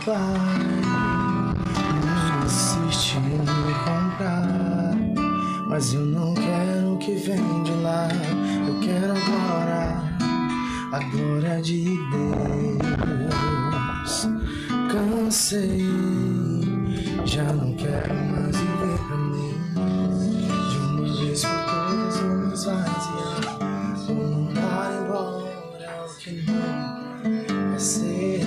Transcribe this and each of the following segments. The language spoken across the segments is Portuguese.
pai não insiste em me comprar, mas eu não quero o que vem de lá. Eu quero agora a glória de Deus. Cansei, já não quero mais viver pra mim. De uma vez por todas eu me esvaziar, vou mandar embora o que não é seu.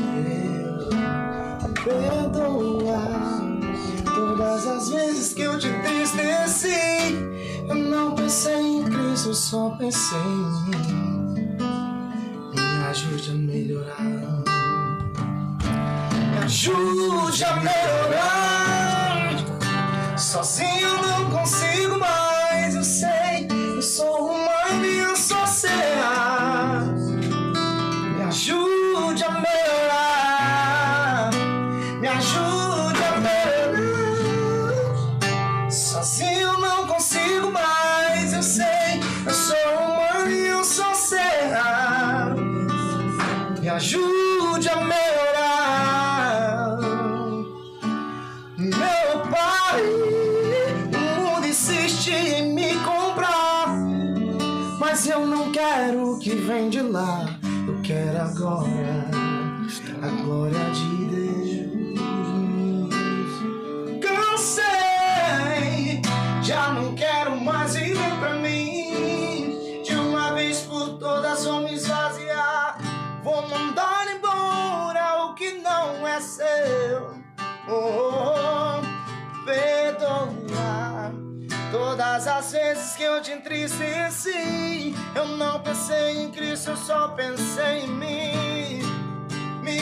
Perdoar todas as vezes que eu te entristeci. Eu não pensei em Cristo, eu só pensei em mim. Me ajude a melhorar, me ajude a melhorar. Sozinho eu não consigo mais, eu sei. Eu sou humano e eu sou será. Me ajude a melhorar, me ajude a melhorar. Sozinho eu não consigo mais, eu sei. Eu sou humano e eu sou será. Me ajude a melhorar. Meu pai, o mundo insiste em me comprar, mas eu não quero o que vem de lá. Eu quero agora a glória de Deus. Cansei, já não quero mais viver pra mim. De uma vez por todas vou me esvaziar, vou mandar embora o que não é seu. Perdoar todas as vezes que eu te entristeci. Eu não pensei em Cristo, eu só pensei em mim. Me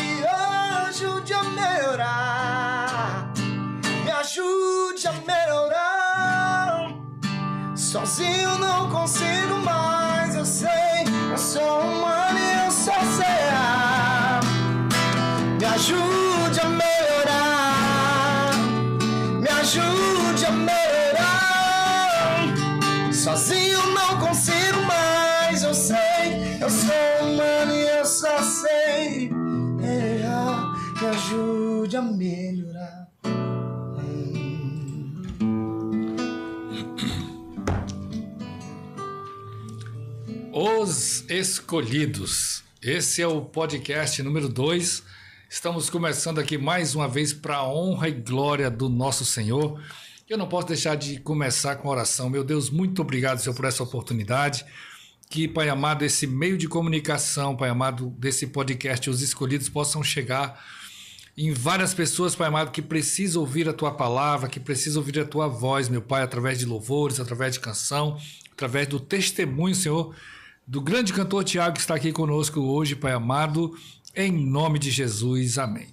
ajude a melhorar, me ajude a melhorar. Sozinho não consigo mais, eu sei. Eu sou humano e eu só sei. Me ajude a melhorar, me ajude a melhorar. Sozinho não consigo mais, eu sei. Eu sou humano e eu só sei. Me ajude a melhorar. Os Escolhidos. Esse é o podcast número 2. Estamos começando aqui mais uma vez para a honra e glória do nosso Senhor. Eu não posso deixar de começar com a oração. Meu Deus, muito obrigado, Senhor, por essa oportunidade. Que, Pai amado, esse meio de comunicação, Pai amado, desse podcast, Os Escolhidos, possam chegar em várias pessoas, Pai amado, que precisam ouvir a Tua palavra, que precisam ouvir a Tua voz, meu Pai, através de louvores, através de canção, através do testemunho, Senhor, do grande cantor Tiago que está aqui conosco hoje, Pai amado, em nome de Jesus, amém.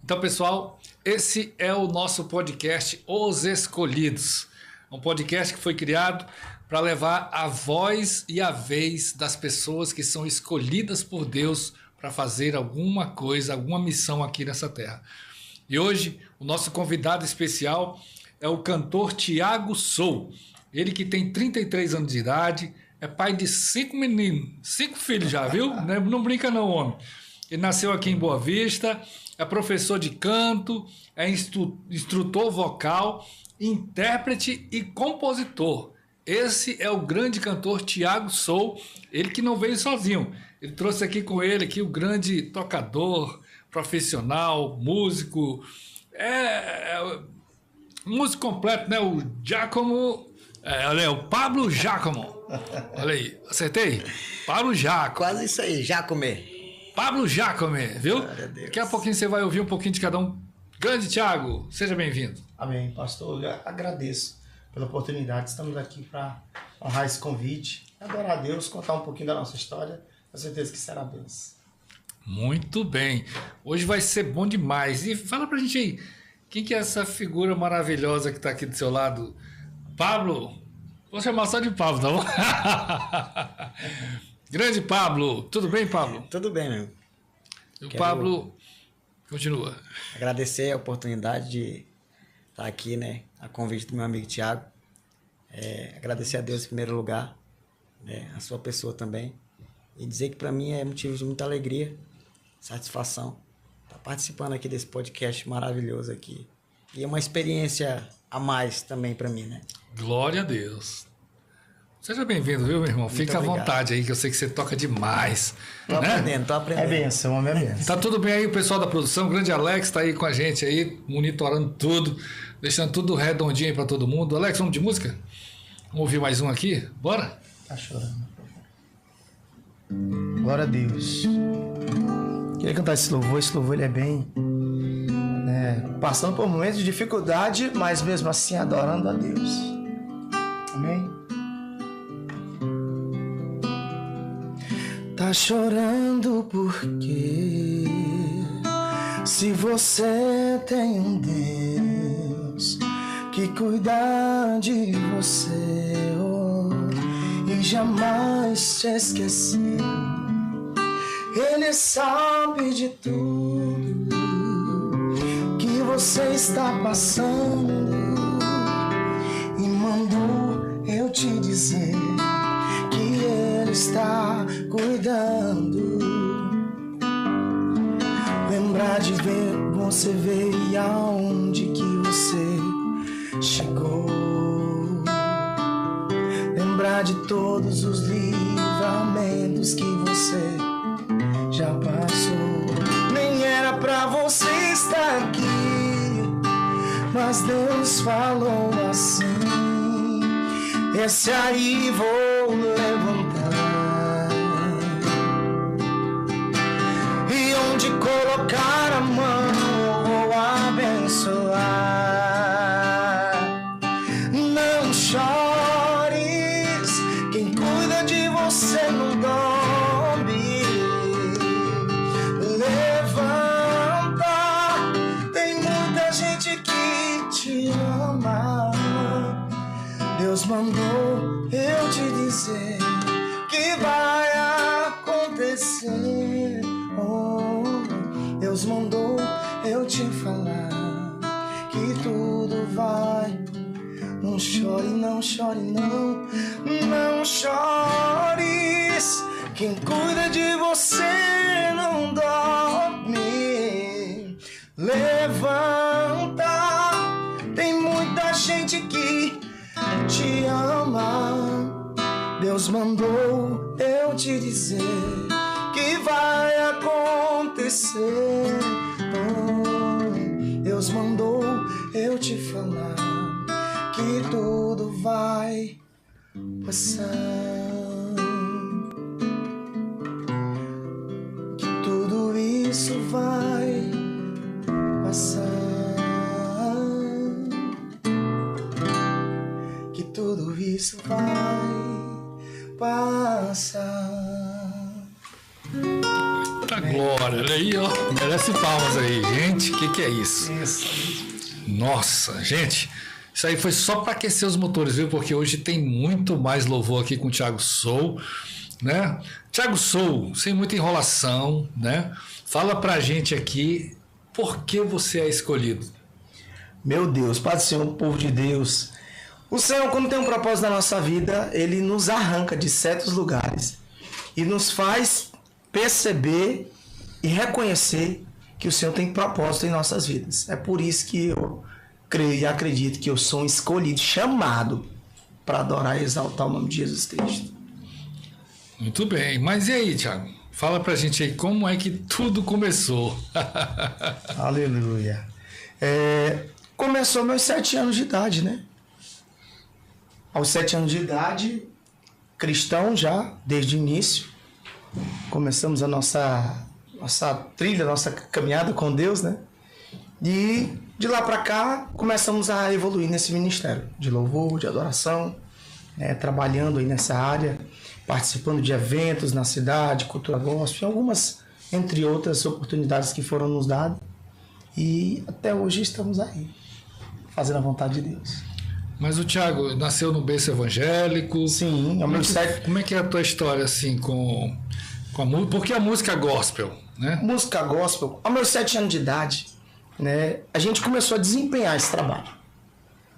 Então, pessoal, esse é o nosso podcast Os Escolhidos, um podcast que foi criado para levar a voz e a vez das pessoas que são escolhidas por Deus para fazer alguma coisa, alguma missão aqui nessa terra. E hoje, o nosso convidado especial é o cantor Tiago Sou. Ele que tem 33 anos de idade, é pai de 5 meninos, 5 filhos já, viu? Não brinca não, homem. Ele nasceu aqui em Boa Vista, é professor de canto, é instrutor vocal, intérprete e compositor. Esse é o grande cantor Tiago Sou, ele que não veio sozinho. Ele trouxe aqui com ele aqui o grande tocador, profissional, músico, músico completo, né? O Giacomo, olha aí, o Pablo Giacomo. Olha aí, acertei? Pablo Giacomo. Quase isso aí, Jacome. Pablo Giacomo, viu? Daqui a pouquinho você vai ouvir um pouquinho de cada um. Grande Tiago, seja bem-vindo. Amém, pastor. Eu agradeço pela oportunidade. Estamos aqui para honrar esse convite, adorar a Deus, contar um pouquinho da nossa história. Com certeza que será benção. Muito bem. Hoje vai ser bom demais. E fala pra gente aí, quem que é essa figura maravilhosa que está aqui do seu lado? Pablo? Vou chamar só de Pablo, tá bom? Grande Pablo. Tudo bem, Pablo? Tudo bem, meu. O Pablo continua. Agradecer a oportunidade de estar aqui, né? A convite do meu amigo Tiago. Agradecer a Deus em primeiro lugar, né? A sua pessoa também. E dizer que para mim é motivo de muita alegria, satisfação, participando aqui desse podcast maravilhoso aqui. E é uma experiência a mais também para mim, né? Glória a Deus. Seja bem-vindo, viu, meu irmão? Fica à vontade aí, que eu sei que você toca demais. Tô aprendendo. É benção, homem, é benção. Tá tudo bem aí, o pessoal da produção? O grande Alex tá aí com a gente aí, monitorando tudo, deixando tudo redondinho aí pra todo mundo. Alex, vamos de música? Vamos ouvir mais um aqui? Bora? Tá chorando. Glória a Deus. Queria cantar esse louvor ele é bem... passando por momentos de dificuldade, mas mesmo assim adorando a Deus. Amém? Tá chorando porque se você tem um Deus que cuida de você e jamais te esqueceu, Ele sabe de tudo que você está passando e mandou eu te dizer que Ele está cuidando. Lembrar de ver você ver e aonde que você chegou. Lembrar de todos os livramentos que você já passou. Nem era pra você estar aqui, mas Deus falou assim: esse aí vou levantar, e onde colocar a mão vou abençoar. Não chores, quem cuida de você não dorme. Levanta, tem muita gente que te ama. Deus mandou eu te dizer que vai acontecer. Deus mandou eu te falar que tudo vai. Não chore, não chore, não. Não chores, quem cuida de você não dorme. Levanta, tem muita gente que te ama. Deus mandou eu te dizer que vai acontecer. Deus mandou eu te falar que tudo vai passar, que tudo isso vai passar, que tudo isso vai passar. Tá glória, olha aí, ó. Merece palmas aí, gente. O que é isso? Nossa, gente. Isso aí foi só para aquecer os motores, viu? Porque hoje tem muito mais louvor aqui com o Thiago Soul, né? Thiago Soul, sem muita enrolação, né? Fala pra gente aqui por que você é escolhido. Meu Deus, Pai do Senhor, povo de Deus. O Senhor, quando tem um propósito na nossa vida, Ele nos arranca de certos lugares e nos faz perceber e reconhecer que o Senhor tem propósito em nossas vidas. É por isso que eu creio e acredito que eu sou um escolhido, chamado para adorar e exaltar o nome de Jesus Cristo. Muito bem. Mas e aí, Thiago? Fala pra gente aí como é que tudo começou. Aleluia. Começou aos meus 7 anos de idade, né? Aos 7 anos de idade, cristão já, desde o início. Começamos a nossa trilha, nossa caminhada com Deus, né? E de lá para cá, começamos a evoluir nesse ministério de louvor, de adoração, né? Trabalhando aí nessa área, participando de eventos na cidade, cultura gospel, algumas, entre outras oportunidades que foram nos dadas. E até hoje estamos aí, fazendo a vontade de Deus. Mas o Thiago nasceu no berço evangélico. Sim, como é que é a tua história assim com a música? Porque a música gospel, né? Música gospel, aos meus 7 anos de idade, né, a gente começou a desempenhar esse trabalho,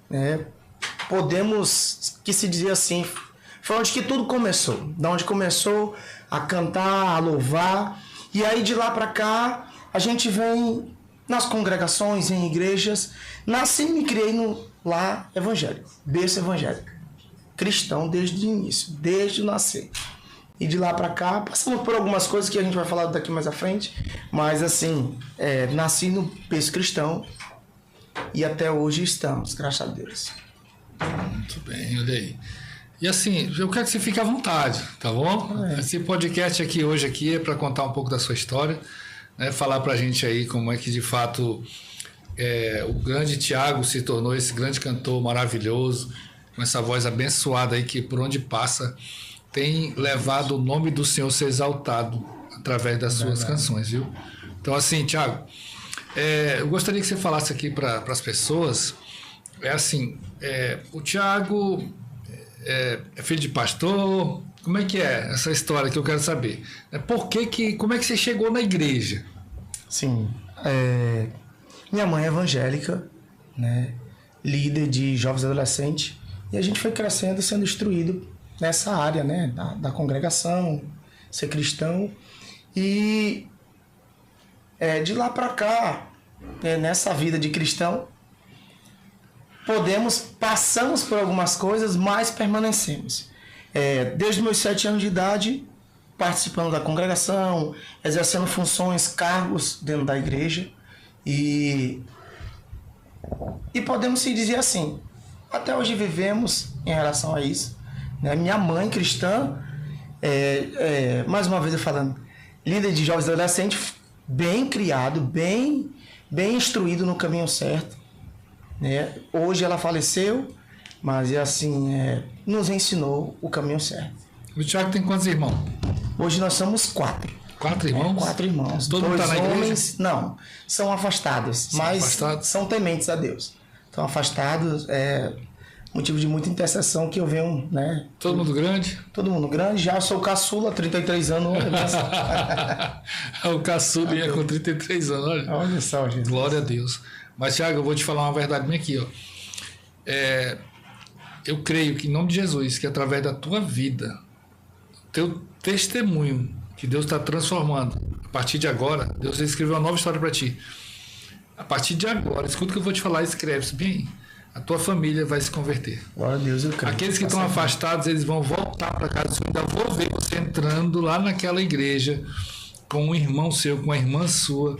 né? Podemos que se dizer assim, foi onde que tudo começou, da onde começou a cantar, a louvar, e aí de lá para cá a gente vem nas congregações, em igrejas. Nasci e me criei no lar evangélico, berço evangélico. Cristão desde o início, desde o nascer. E de lá pra cá, passamos por algumas coisas que a gente vai falar daqui mais à frente. Mas assim, nasci no berço cristão e até hoje estamos, graças a Deus. Muito bem, olha aí. E assim, eu quero que você fique à vontade, tá bom? Esse podcast hoje aqui é para contar um pouco da sua história, né? Falar pra gente aí como é que de fato o grande Thiago se tornou esse grande cantor maravilhoso, com essa voz abençoada aí que por onde passa tem levado o nome do Senhor ser exaltado através das suas canções, viu? Então assim, Thiago, eu gostaria que você falasse aqui para as pessoas, o Thiago é filho de pastor, como é que é essa história que eu quero saber? Como é que você chegou na igreja? Sim, minha mãe é evangélica, né, líder de jovens e adolescentes, e a gente foi crescendo, sendo instruído nessa área, né, da congregação, ser cristão, e de lá para cá, nessa vida de cristão, passamos por algumas coisas, mas permanecemos. Desde meus 7 anos de idade, participando da congregação, exercendo funções, cargos dentro da igreja, e podemos se dizer assim, até hoje vivemos em relação a isso, né? Minha mãe cristã, mais uma vez eu falando, líder de jovens e adolescentes, bem criado, bem instruído no caminho certo, né? Hoje ela faleceu, mas nos ensinou o caminho certo. O Thiago tem quantos irmãos? Hoje nós somos 4. 4 irmãos? 4 irmãos. Todo mundo 2 tá na homens, igreja? Não, são afastados, são tementes a Deus. Estão afastados, motivo de muita intercessão que eu venho, né? Todo mundo grande? Todo mundo grande, já sou caçula, 33 anos. O caçula ia com 33 anos, olha só, gente. Glória a Deus. Mas, Thiago, eu vou te falar uma verdade bem aqui, ó. Eu creio que, em nome de Jesus, que através da tua vida, teu testemunho, que Deus está transformando, a partir de agora, Deus escreveu uma nova história para ti. A partir de agora, escuta o que eu vou te falar, escreve-se bem, a tua família vai se converter. Glória a Deus, eu creio. Aqueles que estão afastados, eles vão voltar para casa. Eu ainda vou ver você entrando lá naquela igreja com um irmão seu, com uma irmã sua,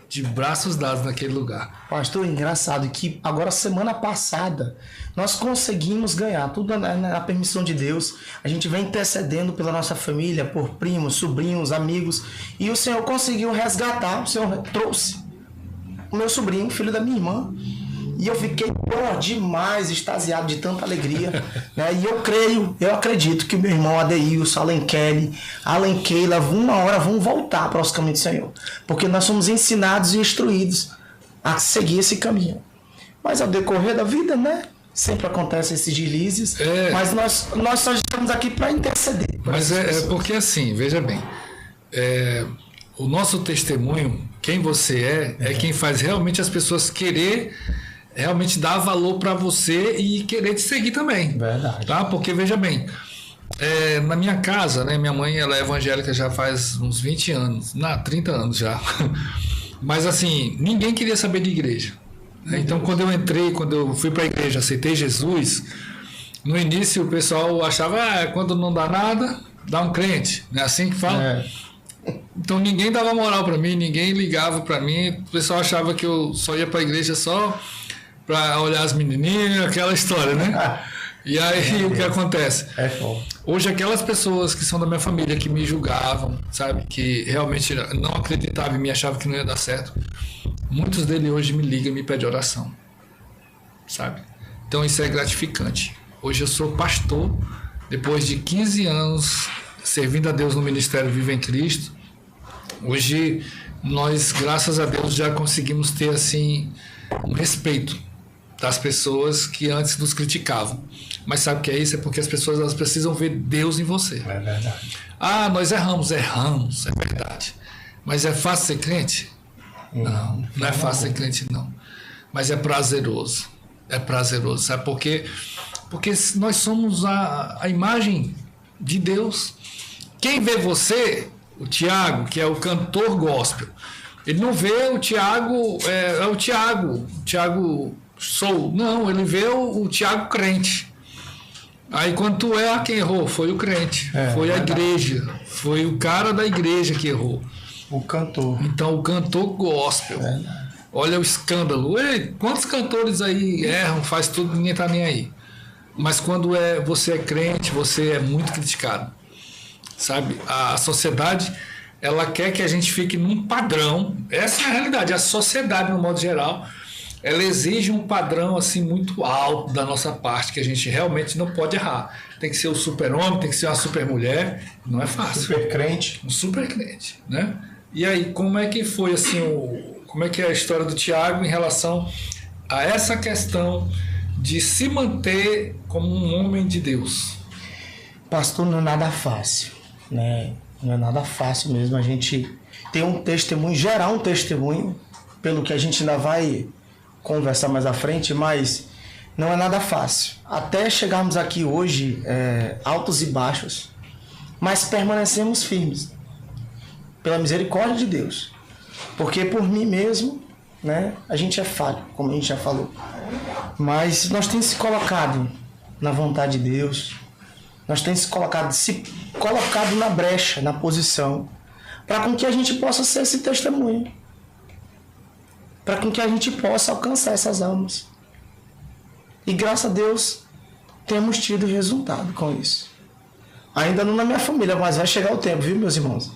de braços dados naquele lugar. Pastor, engraçado que agora, semana passada, nós conseguimos ganhar, tudo na permissão de Deus. A gente vem intercedendo pela nossa família, por primos, sobrinhos, amigos, e o Senhor conseguiu resgatar, o Senhor trouxe o meu sobrinho, filho da minha irmã, e eu fiquei demais extasiado de tanta alegria, né? E eu acredito que o meu irmão Adeilson, Alan Kelly, Alan Keila, uma hora vão voltar para os caminhos do Senhor, porque nós somos ensinados e instruídos a seguir esse caminho. Mas ao decorrer da vida, né, sempre acontecem esses deslizes, mas nós só estamos aqui para interceder. Mas porque assim, veja bem, o nosso testemunho, quem você é quem faz realmente as pessoas querer realmente dar valor para você e querer te seguir também. Verdade. Tá? Porque, veja bem, na minha casa, né, minha mãe ela é evangélica já faz uns 20 anos, 30 anos já. Mas assim, ninguém queria saber de igreja. Então, quando eu fui para a igreja, aceitei Jesus, no início o pessoal achava, quando não dá nada, dá um crente. Não é assim que fala? Então ninguém dava moral para mim, ninguém ligava para mim. O pessoal achava que eu só ia para a igreja só para olhar as menininhas, aquela história, né? E aí o que acontece? Hoje aquelas pessoas que são da minha família, que me julgavam, sabe? Que realmente não acreditavam e me achavam que não ia dar certo. Muitos deles hoje me ligam e me pedem oração, sabe? Então isso é gratificante. Hoje eu sou pastor, depois de 15 anos servindo a Deus no Ministério Viva em Cristo. Hoje nós, graças a Deus, já conseguimos ter assim um respeito das pessoas que antes nos criticavam. Mas sabe o que é isso? É porque as pessoas elas precisam ver Deus em você. É verdade. Nós erramos, é verdade. Mas é fácil ser crente? Não é fácil ser crente, não. Mas é prazeroso. É prazeroso, sabe por quê? Porque nós somos a imagem de Deus. Quem vê você, o Thiago, que é o cantor gospel, Ele não vê o Tiago, o Tiago Sou. Não, ele vê o Tiago crente. Aí quando tu erra, quem errou? Foi o crente, foi a igreja, foi o cara da igreja que errou. O cantor. Então o cantor gospel. Olha o escândalo. Ei, quantos cantores aí erram, faz tudo, ninguém tá nem aí. Mas quando você é crente, você é muito criticado. Sabe? A sociedade, ela quer que a gente fique num padrão. Essa é a realidade. A sociedade, no modo geral, ela exige um padrão assim muito alto da nossa parte, que a gente realmente não pode errar. Tem que ser o super-homem, tem que ser uma super-mulher. Não é fácil. Super crente. Um super crente, né? E aí, como é que foi assim, como é que é a história do Tiago em relação a essa questão de se manter como um homem de Deus? Pastor, não é nada fácil, né? Não é nada fácil mesmo a gente ter um testemunho, gerar um testemunho, pelo que a gente ainda vai conversar mais à frente, mas não é nada fácil. Até chegarmos aqui hoje, altos e baixos, mas permanecemos firmes, pela misericórdia de Deus. Porque por mim mesmo, né, a gente é falho, como a gente já falou. Mas nós temos se colocado na vontade de Deus, nós temos se colocado na brecha, na posição, para com que a gente possa ser esse testemunho, para com que a gente possa alcançar essas almas. E graças a Deus temos tido resultado com isso. Ainda não na minha família, mas vai chegar o tempo, viu, meus irmãos?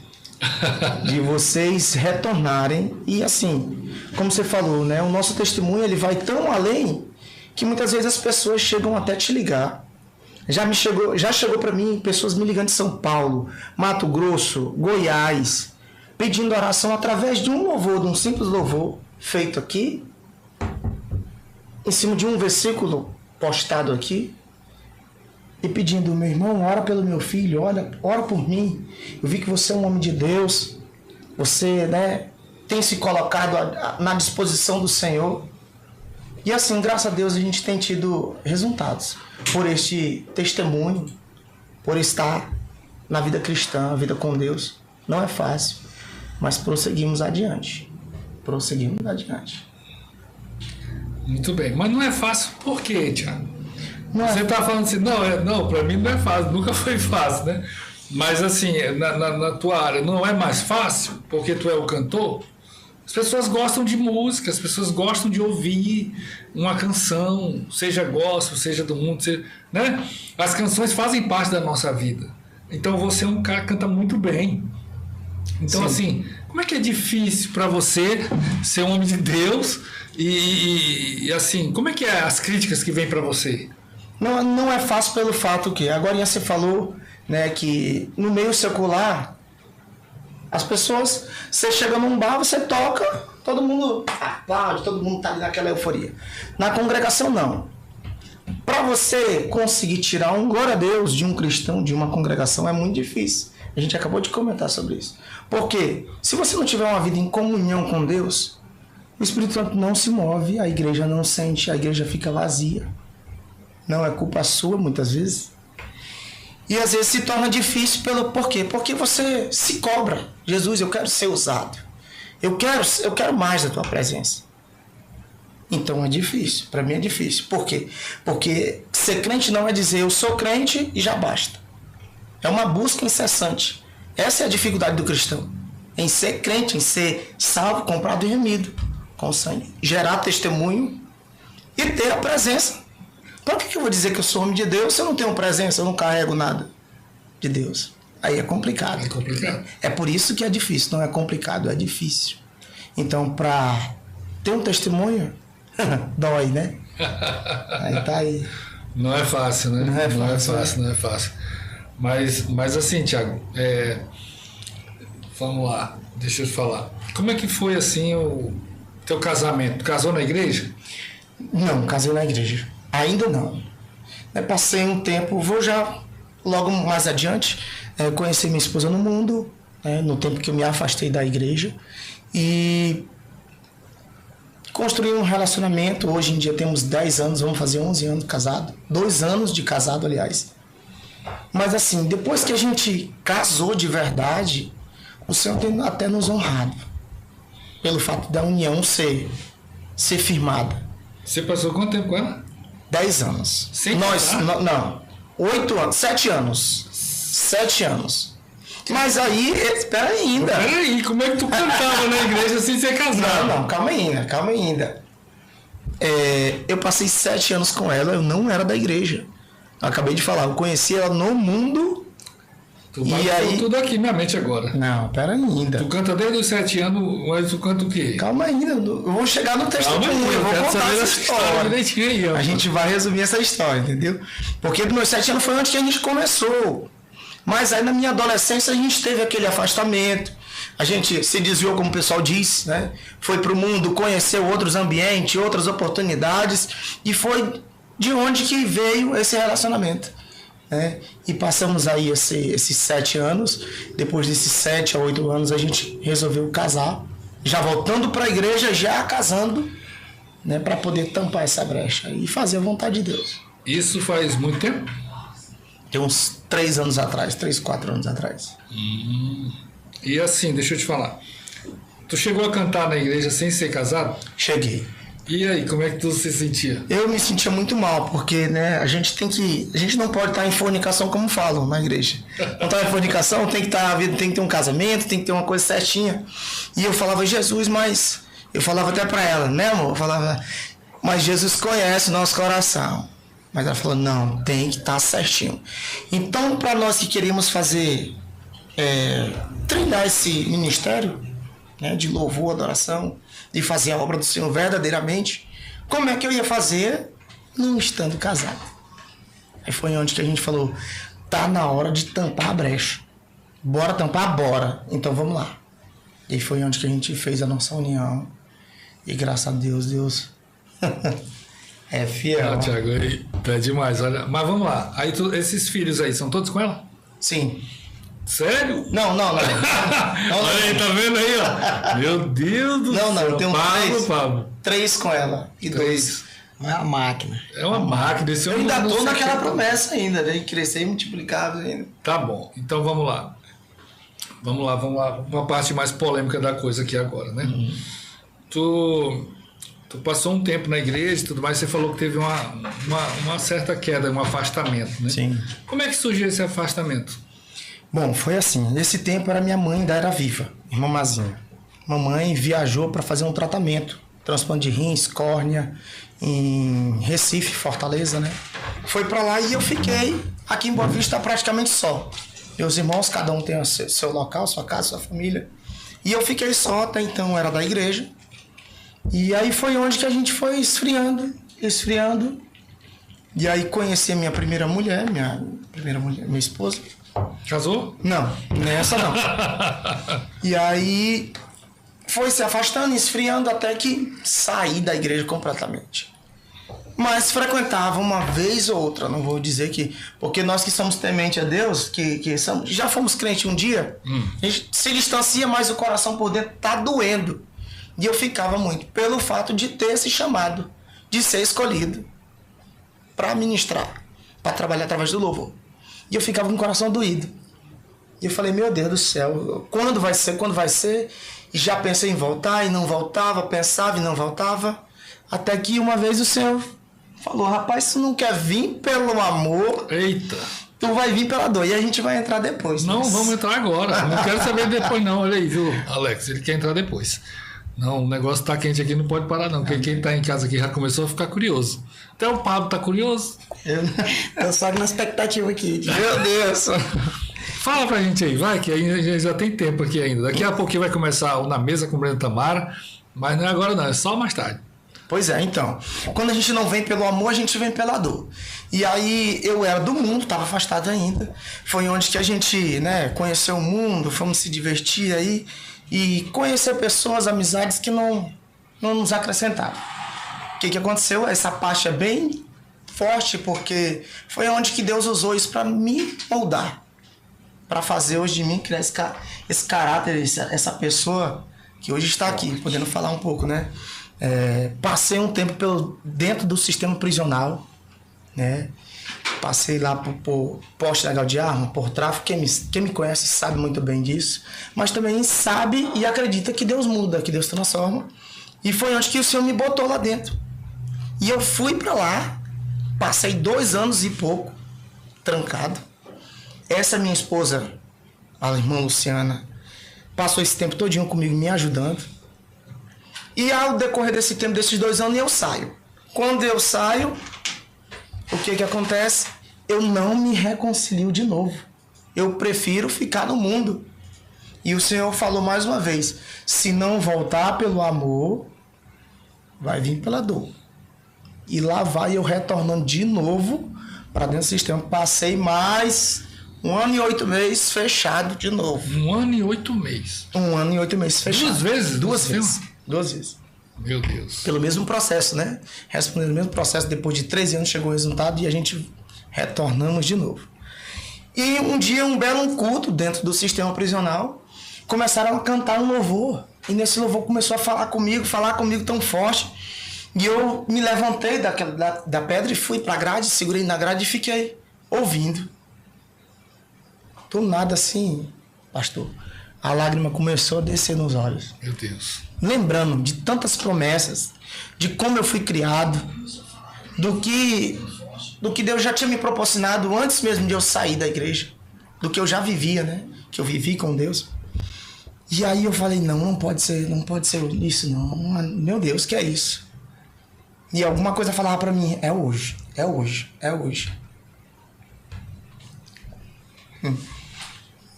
De vocês retornarem. E assim, como você falou, né, o nosso testemunho ele vai tão além que muitas vezes as pessoas chegam até te ligar. Já chegou para mim pessoas me ligando de São Paulo, Mato Grosso, Goiás, pedindo oração através de um louvor, de um simples louvor feito aqui, em cima de um versículo postado aqui, e pedindo: meu irmão, ora pelo meu filho, ora por mim. Eu vi que você é um homem de Deus, você, né, tem se colocado na disposição do Senhor. E assim, graças a Deus, a gente tem tido resultados por este testemunho, por estar na vida cristã, a vida com Deus. Não é fácil, mas prosseguimos adiante. Prosseguimos adiante. Muito bem, mas não é fácil por quê, Tiago? Você É. está falando assim, não, para mim não é fácil, nunca foi fácil, né? Mas assim, na tua área não é mais fácil, porque tu é o cantor? As pessoas gostam de música, as pessoas gostam de ouvir uma canção, seja gospel, seja do mundo, né? As canções fazem parte da nossa vida. Então você é um cara que canta muito bem. Então, assim, como é que é difícil para você ser um homem de Deus e assim, como é que é as críticas que vêm para você? Não é fácil pelo fato que, agora você falou, né, que no meio secular, as pessoas, você chega num bar, você toca, todo mundo aplaude, todo mundo tá ali naquela euforia. Na congregação, não. Para você conseguir tirar um glória a Deus de um cristão, de uma congregação, é muito difícil. A gente acabou de comentar sobre isso. Porque se você não tiver uma vida em comunhão com Deus, o Espírito Santo não se move, a igreja não sente, a igreja fica vazia. Não é culpa sua, muitas vezes. E às vezes se torna difícil por quê? Porque você se cobra. Jesus, eu quero ser usado. Eu quero mais da tua presença. Então é difícil. Para mim é difícil. Por quê? Porque ser crente não é dizer eu sou crente e já basta. É uma busca incessante. Essa é a dificuldade do cristão. Em ser crente, em ser salvo, comprado e remido com sangue. Gerar testemunho e ter a presença. Por que eu vou dizer que eu sou homem de Deus se eu não tenho presença, eu não carrego nada de Deus? Aí é complicado. É complicado. É por isso que é difícil. Não é complicado, é difícil. Então, para ter um testemunho, dói, né? Aí tá aí. Não é fácil, né? Não é fácil. Mas assim, Tiago, vamos lá, deixa eu te falar. Como é que foi assim o teu casamento? Tu casou na igreja? Não, casei na igreja. Ainda não. Passei um tempo, vou já logo mais adiante conhecer minha esposa no mundo, no tempo que eu me afastei da igreja, e construir um relacionamento. Hoje em dia temos 10 anos, vamos fazer 11 anos casado, 2 anos de casado, aliás. Mas assim, depois que a gente casou de verdade, o Senhor tem até nos honrado. pelo fato da união ser firmada. Você passou quanto tempo com ela? 10 anos. Sem Nós, casar? não, 8 anos, 7 anos. 7 anos. Mas aí, espera ainda. Peraí, como é que tu cantava na igreja sem ser casado? Não, calma ainda. Eu passei 7 anos com ela, eu não era da igreja. Eu acabei de falar, eu conheci ela no mundo. Tu E bateu aí- tudo aqui na mente agora. Não, pera ainda. Tu canta desde os 7 anos, mas tu canta o quê? Calma ainda, eu vou chegar no testemunho, Calma aí, eu vou quero contar saber essa essa história história. direitinho aí, ó. A gente vai resumir essa história, entendeu? Porque dos meus 7 anos foi onde que a gente começou. Mas aí na minha adolescência a gente teve aquele afastamento. A gente se desviou, como o pessoal diz, né? Foi pro mundo, conheceu outros ambientes, outras oportunidades. E foi de onde que veio esse relacionamento, né? E passamos aí esses 7 anos. Depois desses 7 a 8 anos a gente resolveu casar. Já voltando para a igreja, já casando, né? Para poder tampar essa brecha e fazer a vontade de Deus. Isso faz muito tempo? Tem uns 3 anos atrás, 3, 4 anos atrás. E assim, deixa eu te falar. Tu chegou a cantar na igreja sem ser casado? Cheguei. E aí, como é que tu se sentia? Eu me sentia muito mal, porque, né, a gente não pode estar em fornicação como falam na igreja. Não tá em fornicação, tem que ter um casamento, tem que ter uma coisa certinha. E eu falava, Jesus, mas... Eu falava até pra ela, né, amor? Eu falava, mas Jesus conhece o nosso coração. Mas ela falou, não, tem que estar certinho. Então, para nós que queremos fazer, treinar esse ministério, né, de louvor, adoração, de fazer a obra do Senhor verdadeiramente, como é que eu ia fazer não estando casado? Aí foi onde que a gente falou, tá na hora de tampar a brecha. Bora tampar? Bora. Então vamos lá. E foi onde que a gente fez a nossa união. E graças a Deus, Deus é fiel. Ah, Thiago, aí, tá demais, olha. Mas vamos lá. Aí esses filhos aí, são todos com ela? Sim. Sério? Não. Olha aí, tá vendo aí, ó? Meu Deus do Não, céu. eu tenho Pablo. 3 com ela. E 3. 2. Não é a máquina. É uma máquina. Esse Eu homem ainda não tô sei naquela que- promessa ainda, né? De crescer e multiplicar ainda. Tá bom, então vamos lá. Vamos lá. Uma parte mais polêmica da coisa aqui agora, né? Tu passou um tempo na igreja e tudo mais, você falou que teve uma certa queda, um afastamento, né? Sim. Como é que surgiu esse afastamento? Bom, foi assim. Nesse tempo era minha mãe, ainda era viva, irmã Mazinha. Mamãe viajou para fazer um tratamento, transplante de rins, córnea, em Recife, Fortaleza, né? Foi para lá e eu fiquei aqui em Boa Vista praticamente só. Meus irmãos, cada um tem o seu local, sua casa, sua família. E eu fiquei só, até então era da igreja. E aí foi onde que a gente foi esfriando. E aí conheci a minha primeira mulher, minha esposa. Casou? Não, nessa não. E aí foi se afastando, esfriando, até que saí da igreja completamente. Mas frequentava uma vez ou outra, não vou dizer que... Porque nós que somos temente a Deus, que já fomos crentes um dia, a gente se distancia, mas o coração por dentro tá doendo. E eu ficava muito, pelo fato de ter esse chamado, de ser escolhido para ministrar, para trabalhar através do louvor. E eu ficava com o coração doído. E eu falei, meu Deus do céu, quando vai ser? E já pensei em voltar e não voltava, pensava e não voltava. Até que uma vez o Senhor falou, rapaz, tu não quer vir pelo amor, Eita! tu vai vir pela dor. E a gente vai entrar depois. Não, mas- vamos entrar agora. Não quero saber depois, não. Olha aí, viu, Alex? Ele quer entrar depois. Não, o negócio tá quente aqui, não pode parar, não. Porque quem tá em casa aqui já começou a ficar curioso. Até o Pablo tá curioso. Eu só na expectativa aqui. Meu Deus. Fala pra gente aí, vai, que ainda já tem tempo aqui ainda. Daqui a pouquinho vai começar o Na Mesa com o Breno Tamara, mas não é agora não, é só mais tarde. Pois é, então. Quando a gente não vem pelo amor, a gente vem pela dor. E aí eu era do mundo, estava afastado ainda. Foi onde que a gente, né, conheceu o mundo, fomos se divertir aí e conhecer pessoas, amizades que não nos acrescentaram. O que aconteceu? Essa parte é bem forte porque foi onde que Deus usou isso para me moldar, para fazer hoje de mim criar esse caráter, essa pessoa que hoje está aqui, podendo falar um pouco, né? Passei um tempo dentro do sistema prisional, né? Passei lá por poste legal de arma, por tráfico. Quem me conhece sabe muito bem disso. Mas também sabe e acredita que Deus muda, que Deus transforma. E foi onde que o Senhor me botou lá dentro. E eu fui para lá, passei 2 anos e pouco, trancado. Essa minha esposa, a irmã Luciana, passou esse tempo todinho comigo, me ajudando. E ao decorrer desse tempo, desses 2 anos, eu saio. Quando eu saio, o que acontece? Eu não me reconcilio de novo. Eu prefiro ficar no mundo. E o Senhor falou mais uma vez, se não voltar pelo amor, vai vir pela dor. E lá vai eu retornando de novo para dentro do sistema. Passei mais 1 ano e 8 meses fechado de novo. 1 ano e 8 meses? 1 ano e 8 meses fechado. 2 vezes? 2 vezes. 2 vezes. Meu Deus. Pelo mesmo processo, né? Respondendo o mesmo processo, depois de 13 anos chegou o resultado e a gente retornamos de novo. E um dia, um belo culto dentro do sistema prisional, começaram a cantar um louvor. E nesse louvor começou a falar comigo tão forte. E eu me levantei da pedra e fui para a grade, segurei na grade e fiquei ouvindo. Do nada assim, pastor, a lágrima começou a descer nos olhos. Meu Deus. Lembrando de tantas promessas, de como eu fui criado, do que Deus já tinha me proporcionado antes mesmo de eu sair da igreja, do que eu já vivia, né? Que eu vivi com Deus. E aí eu falei, não pode ser isso não. Meu Deus, que é isso? E alguma coisa falava pra mim, é hoje.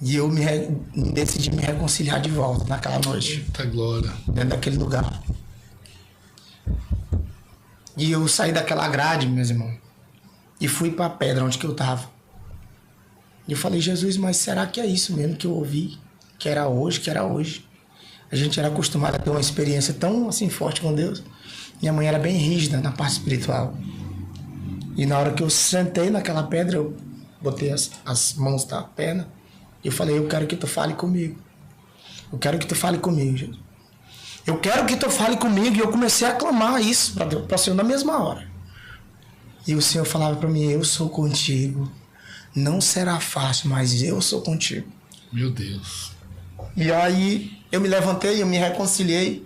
E eu decidi me reconciliar de volta naquela noite. Eita glória. Dentro daquele lugar. E eu saí daquela grade, meus irmãos, e fui pra pedra onde que eu tava. E eu falei, Jesus, mas será que é isso mesmo que eu ouvi? Que era hoje? A gente era acostumado a ter uma experiência tão assim forte com Deus. Minha mãe era bem rígida na parte espiritual. E na hora que eu sentei naquela pedra, eu botei as mãos na perna e eu falei, eu quero que tu fale comigo. Eu quero que tu fale comigo, Jesus. Eu quero que tu fale comigo. E eu comecei a clamar isso para o Senhor na mesma hora. E o Senhor falava para mim, eu sou contigo. Não será fácil, mas eu sou contigo. Meu Deus. E aí eu me levantei, eu me reconciliei.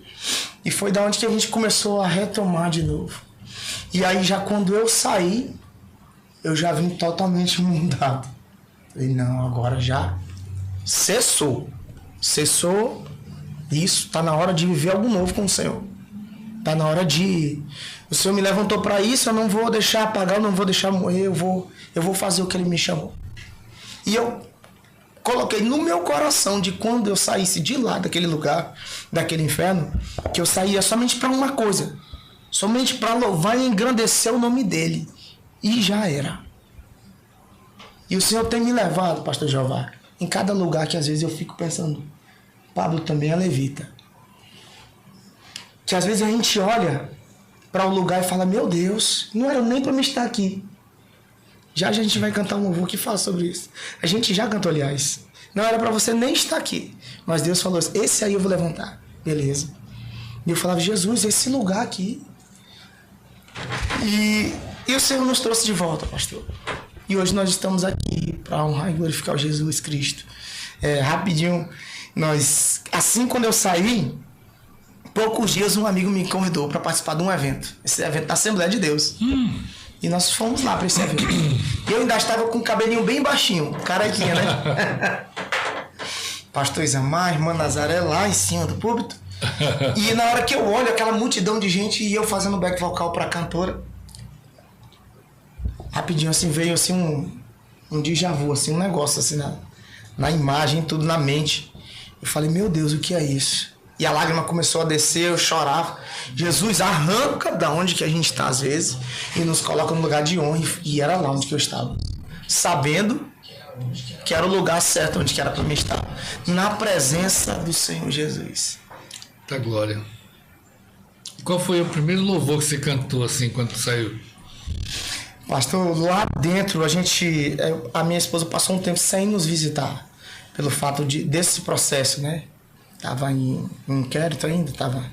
E foi da onde que a gente começou a retomar de novo. E aí já quando eu saí, eu já vim totalmente mudado. Falei, não, agora já cessou. Cessou isso, tá na hora de viver algo novo com o Senhor. Tá na hora de... O Senhor me levantou para isso, eu não vou deixar apagar, eu não vou deixar morrer, eu vou fazer o que Ele me chamou. E eu coloquei no meu coração de quando eu saísse de lá, daquele lugar, daquele inferno, que eu saía somente para uma coisa, somente para louvar e engrandecer o nome dele. E já era. E o Senhor tem me levado, pastor Jeová, em cada lugar que às vezes eu fico pensando, Pablo também é levita. Que às vezes a gente olha para um lugar e fala, meu Deus, não era nem para me estar aqui. Já a gente vai cantar um louvor que fala sobre isso. A gente já cantou, aliás. Não era para você nem estar aqui. Mas Deus falou, esse aí eu vou levantar. Beleza. E eu falava, Jesus, esse lugar aqui. E o Senhor nos trouxe de volta, pastor. E hoje nós estamos aqui para honrar e glorificar o Jesus Cristo. Rapidinho, assim quando eu saí, poucos dias um amigo me convidou para participar de um evento. Esse evento da Assembleia de Deus. E nós fomos lá para esse evento. E eu ainda estava com o cabelinho bem baixinho, carequinha, né? Pastor Isamar, irmã Nazaré lá em cima do púlpito. E na hora que eu olho aquela multidão de gente e eu fazendo back vocal para a cantora, rapidinho assim veio assim um déjà vu, assim, um negócio assim na imagem, tudo na mente. Eu falei, meu Deus, o que é isso? E a lágrima começou a descer, eu chorava. Jesus arranca da onde que a gente está às vezes e nos coloca no lugar de honra. E era lá onde que eu estava. Sabendo que era o lugar certo onde que era para mim estar. Na presença do Senhor Jesus. Tá glória. Qual foi o primeiro louvor que você cantou assim quando saiu? Pastor, lá dentro a minha esposa passou um tempo sem nos visitar. Pelo fato desse processo, né? Tava em inquérito ainda, tava.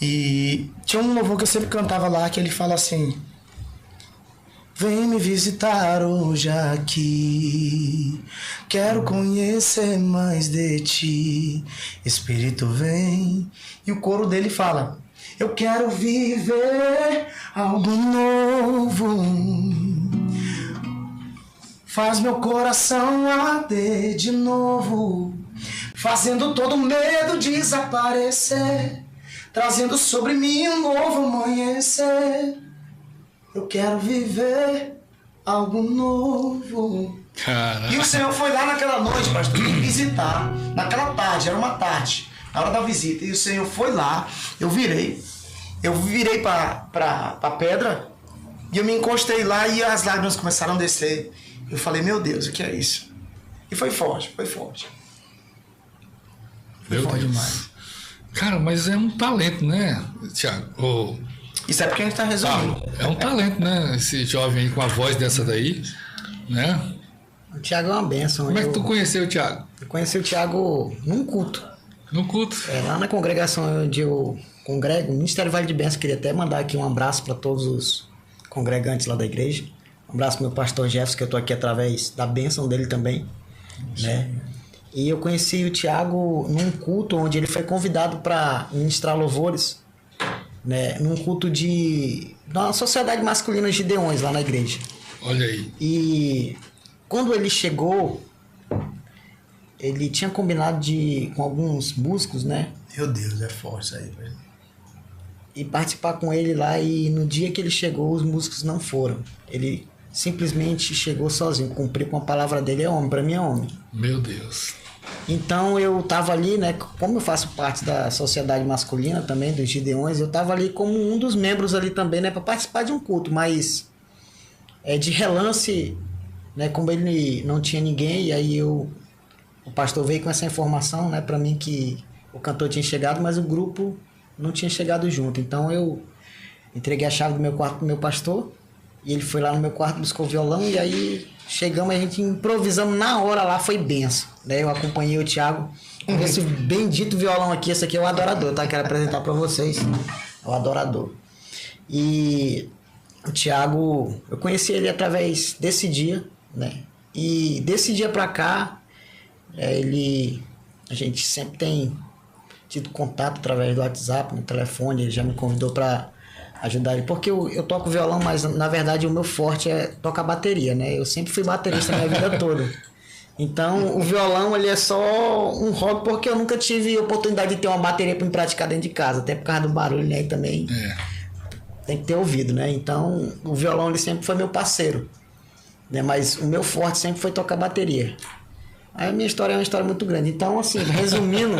E tinha um louvor que eu sempre cantava lá, que ele fala assim, vem me visitar hoje aqui. Quero conhecer mais de ti. Espírito vem. E o coro dele fala: eu quero viver algo novo. Faz meu coração arder de novo, fazendo todo medo desaparecer, trazendo sobre mim um novo amanhecer. Eu quero viver algo novo. Caraca. E o Senhor foi lá naquela noite, pastor, me visitar. Naquela tarde, era uma tarde, na hora da visita. E o Senhor foi lá, eu virei pra pedra e eu me encostei lá e as lágrimas começaram a descer. Eu falei, meu Deus, o que é isso? E foi forte, foi forte. Meu Deus. Demais. Cara, mas é um talento, né, Thiago? Isso é porque a gente tá resumindo. É um talento, né? Esse jovem aí com a voz dessa daí, né? O Thiago é uma bênção. Como é que tu conheceu o Thiago? Eu conheci o Thiago num culto. No culto? Lá na congregação onde eu congrego, o Ministério Vale de Bênção. Queria até mandar aqui um abraço para todos os congregantes lá da igreja. Um abraço pro meu pastor Jefferson, que eu tô aqui através da bênção dele também, né? E eu conheci o Thiago num culto onde ele foi convidado para ministrar louvores, né? Num culto da Sociedade Masculina de Gideões, lá na igreja. Olha aí. E quando ele chegou, ele tinha combinado com alguns músicos, né? Meu Deus, é forte isso aí, velho. E participar com ele lá, e no dia que ele chegou, os músicos não foram. Ele simplesmente chegou sozinho, cumpriu com a palavra dele, é homem, pra mim é homem. Meu Deus. Então eu tava ali, né, como eu faço parte da sociedade masculina também, dos Gideões, eu tava ali como um dos membros ali também, né, pra participar de um culto, mas de relance, né, como ele não tinha ninguém, e aí o pastor veio com essa informação, né, pra mim que o cantor tinha chegado, mas o grupo não tinha chegado junto. Então eu entreguei a chave do meu quarto pro meu pastor, e ele foi lá no meu quarto, buscou o violão, e aí chegamos, a gente improvisamos na hora lá, foi benção, né? Eu acompanhei o Thiago com esse bendito violão aqui. Esse aqui é o Adorador, tá? Quero apresentar pra vocês. É o Adorador. E o Thiago, eu conheci ele através desse dia, né? E desse dia pra cá, a gente sempre tem tido contato através do WhatsApp, no telefone. Ele já me convidou pra ajudar ele, porque eu toco violão, mas na verdade o meu forte é tocar bateria, né? Eu sempre fui baterista na minha vida toda. Então o violão, ele é só um hobby, porque eu nunca tive oportunidade de ter uma bateria para me praticar dentro de casa, até por causa do barulho, né? E também tem que ter ouvido, né? Então o violão, ele sempre foi meu parceiro, né? Mas o meu forte sempre foi tocar bateria. Aí a minha história é uma história muito grande. Então, assim, resumindo,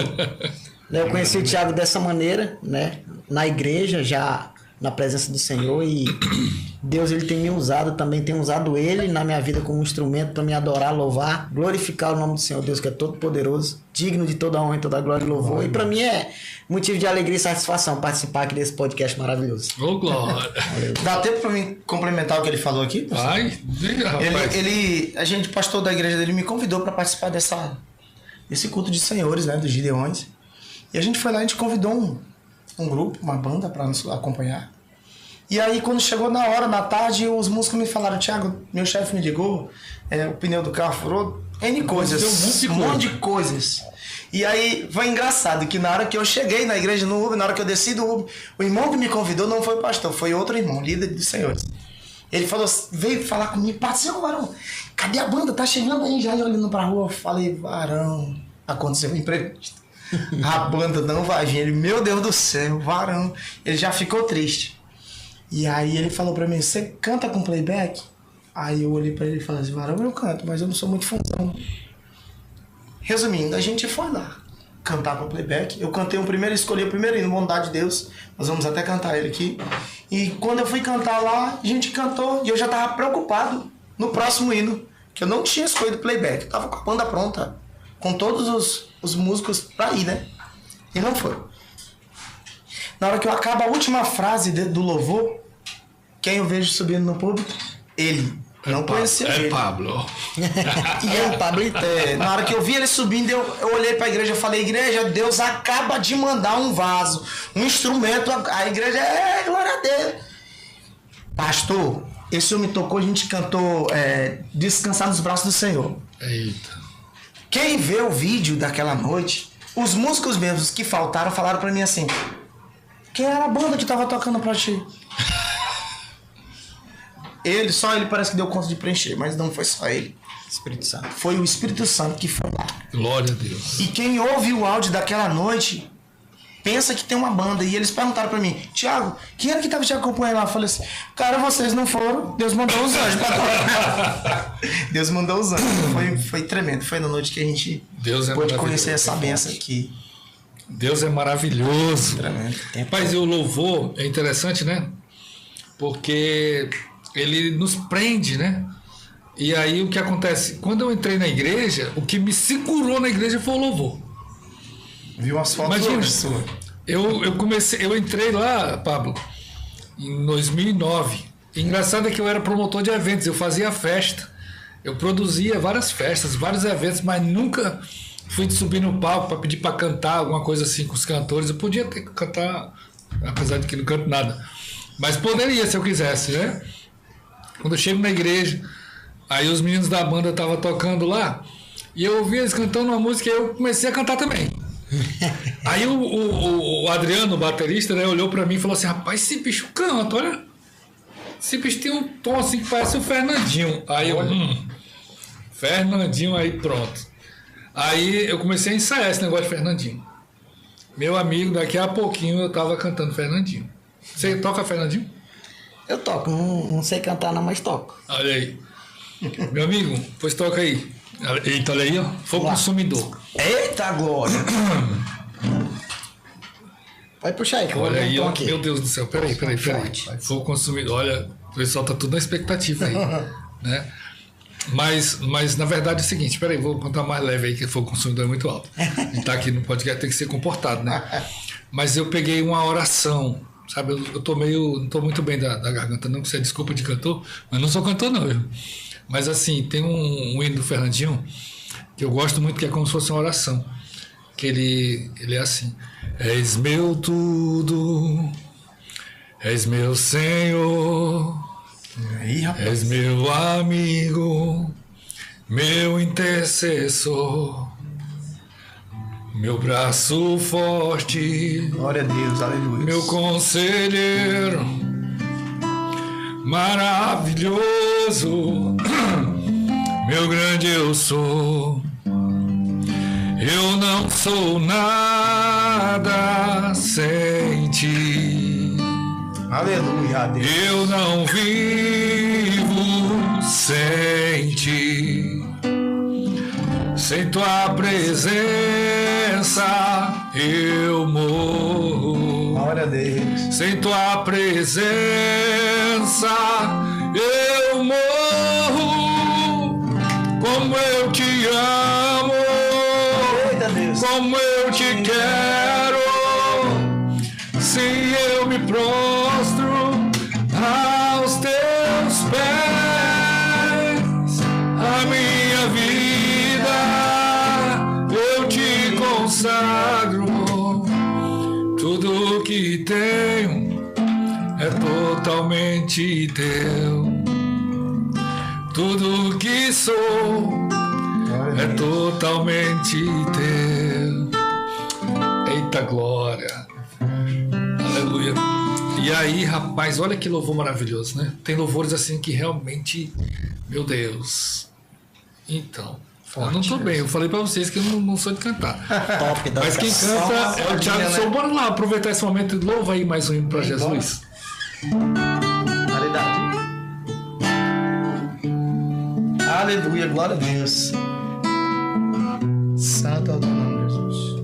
né, eu conheci o Thiago dessa maneira, né? Na igreja, já na presença do Senhor, e Deus, ele tem me usado também, tem usado ele na minha vida como instrumento para me adorar, louvar, glorificar o nome do Senhor Deus, que é todo poderoso, digno de toda honra e toda glória e louvor. E para mim é motivo de alegria e satisfação participar aqui desse podcast maravilhoso. Ô, glória. Dá tempo para mim complementar o que ele falou aqui? Vai, diga, rapaz. A gente, pastor da igreja dele, me convidou para participar desse culto de senhores, né, dos Gideões. E a gente foi lá, a gente convidou um grupo, uma banda para nos acompanhar. E aí, quando chegou na hora, na tarde, os músicos me falaram: Thiago, meu chefe me ligou, o pneu do carro furou, N coisas, um monte de coisas. E aí, foi engraçado que na hora que eu cheguei na igreja, no Uber, na hora que eu desci do Uber, o irmão que me convidou não foi o pastor, foi outro irmão, líder dos senhores. Ele falou, veio falar comigo: Patrícia, varão, cadê a banda? Tá chegando aí já, olhando pra rua. Eu falei: varão, aconteceu um imprevisto. A banda não vai vir. Ele: meu Deus do céu, varão. Ele já ficou triste. E aí ele falou pra mim: você canta com playback? Aí eu olhei pra ele e falei assim: varão, eu canto, mas eu não sou muito fãzão. Resumindo, a gente foi lá cantar com playback. Eu cantei escolhi o primeiro hino, Bondade de Deus. Nós vamos até cantar ele aqui. E quando eu fui cantar lá, a gente cantou, e eu já tava preocupado no próximo hino, que eu não tinha escolhido playback. Eu tava com a banda pronta, com todos os músicos pra ir, né? E não foi. Na hora que eu acabo a última frase do louvor, quem eu vejo subindo no público? Ele. Não conhecia ele. É Pablo. E é o Pablo. Na hora que eu vi ele subindo, eu olhei pra igreja e falei: igreja, Deus acaba de mandar um vaso, um instrumento. A igreja, glória a Deus. Pastor, esse homem tocou, a gente cantou Descansar nos Braços do Senhor. Eita. Quem vê o vídeo daquela noite, os músicos mesmos que faltaram falaram pra mim assim: quem era a banda que tava tocando pra ti? Só ele parece que deu conta de preencher, mas não foi só ele. Espírito Santo. Foi o Espírito Santo que foi lá. Glória a Deus. E quem ouve o áudio daquela noite pensa que tem uma banda. E eles perguntaram pra mim: Thiago, quem era que tava te acompanhando lá? Eu falei assim: cara, vocês não foram, Deus mandou os anjos pra tocar. Deus mandou os anjos. Foi tremendo. Foi na noite que a gente pôde conhecer essa benção aqui. Deus é maravilhoso. Tremendo. Mas e o louvor é interessante, né? Porque ele nos prende, né? E aí o que acontece? Quando eu entrei na igreja, o que me segurou na igreja foi o louvor. Viu as fotos? Imagina, eu entrei lá, Pablo, em 2009. Engraçado é que eu era promotor de eventos, eu fazia festa. Eu produzia várias festas, vários eventos, mas nunca fui subir no palco para pedir para cantar alguma coisa assim com os cantores. Eu podia ter que cantar, apesar de que não canto nada. Mas poderia se eu quisesse, né? Quando eu chego na igreja, aí os meninos da banda estavam tocando lá, e eu ouvi eles cantando uma música e eu comecei a cantar também. Aí o Adriano, o baterista, né, olhou pra mim e falou assim: rapaz, esse bicho canta, olha. Esse bicho tem um tom assim que parece o Fernandinho. Aí eu, Fernandinho, aí pronto. Aí eu comecei a ensaiar esse negócio de Fernandinho. Meu amigo, daqui a pouquinho eu tava cantando Fernandinho. Você toca Fernandinho? Eu toco, não sei cantar não, mas toco. Olha aí. Meu amigo, pois toca aí. Eita, olha aí, ó. Fogo consumidor. Eita, glória! Pode puxar aí, que eu Olha vou aí, ó. aqui. Meu Deus do céu. Peraí. Fogo consumidor. Olha, o pessoal tá tudo na expectativa aí. Né? Mas na verdade é o seguinte, peraí, vou contar mais leve aí, que fogo consumidor é muito alto. A gente tá aqui no podcast, tem que ser comportado, né? Mas eu peguei uma oração, sabe? Eu tô não tô muito bem da garganta, não, que você é desculpa de cantor, mas não sou cantor, não. Mas assim, tem um hino do Fernandinho que eu gosto muito, que é como se fosse uma oração. Que ele é assim: és meu tudo, és meu Senhor. Aí, rapaz. És meu amigo, meu intercessor, meu braço forte, Glória a Deus, aleluia. meu conselheiro maravilhoso, meu grande eu sou. Eu não sou nada sem ti. Aleluia, Deus. Eu não vivo sem ti. Sem tua presença eu morro. Glória a Deus. Sem tua presença eu morro. Como eu te amo, Eita, Deus. como eu te quero. Sim, eu me prostro aos teus pés. A minha vida eu te consagro. Tudo que tenho é totalmente teu. Tudo que sou é totalmente teu. Eita glória. Aleluia. E aí, rapaz, olha que louvor maravilhoso, né? Tem louvores assim que realmente, meu Deus. Então, eu não tô bem. Eu falei pra vocês que eu não sou de cantar. Top da Mas quem canta é o Thiago Souza. Bora lá aproveitar esse momento e louva aí mais um hino pra Jesus. Caridade. Aleluia, glória a Deus. Santo é o teu nome, Jesus.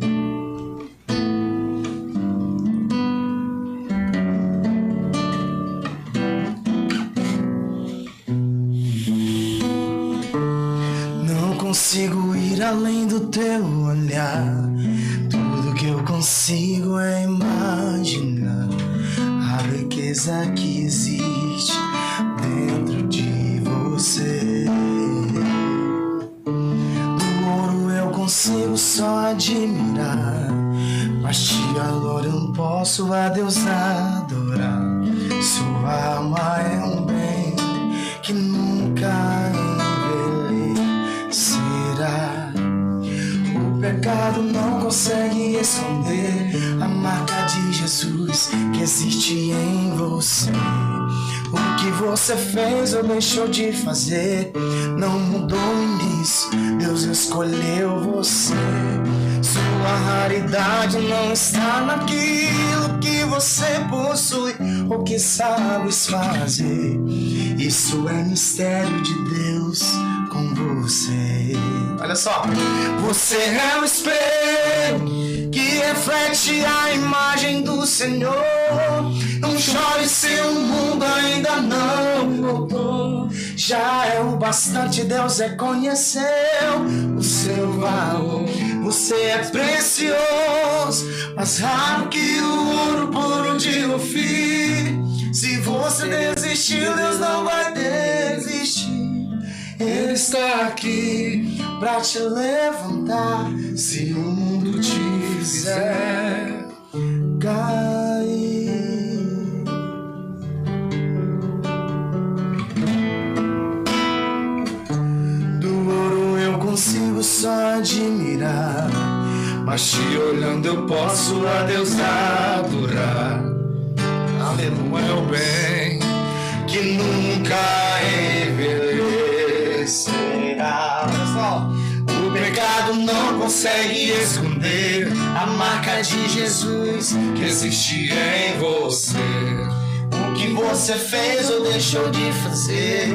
Não consigo ir além do teu olhar. Tudo que eu consigo é imaginar a riqueza que existe dentro de você. Do ouro eu consigo só admirar, mas te adoro, eu não posso a Deus adorar. Sua alma é um bem que nunca envelhecerá. O pecado não consegue esconder a marca de Jesus que existe em você. O que você fez ou deixou de fazer não mudou nisso, Deus escolheu você. Sua raridade não está naquilo que você possui ou que sabes fazer. Isso é mistério de Deus com você. Olha só, você é o espelho que reflete a imagem do Senhor. Não chore se o mundo ainda não notou. Já é o bastante, Deus reconheceu o seu valor. Você é precioso, mais raro que o ouro puro de Ofir. Se você desistiu, Deus não vai desistir. Ele está aqui pra te levantar se o mundo te fizer cair. Do ouro eu consigo só admirar, mas te olhando eu posso a Deus adorar. Aleluia, meu bem, que nunca envelhecerá. Pessoal, o pecado não consegue esconder a marca de Jesus que existe em você. O que você fez ou deixou de fazer,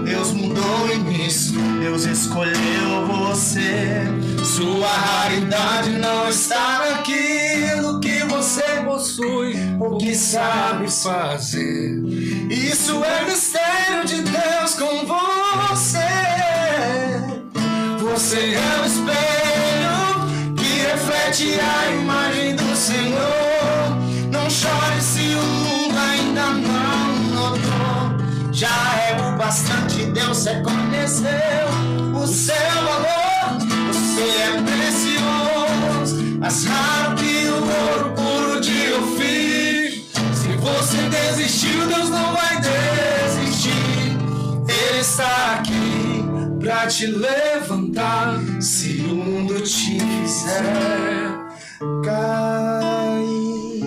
Deus mudou nisso, Deus escolheu você. Sua raridade não está naquilo que você possui ou que sabe fazer. Isso é mistério de Deus com você. Você é o espelho que reflete a imagem do Senhor. Não chore se o mundo ainda não notou. Já é o bastante, Deus reconheceu o seu valor. Você é precioso, mais raro que o ouro puro de Ofir. Se você desistiu, Deus não vai desistir. Ele está aqui pra te levantar se o mundo te fizer cair.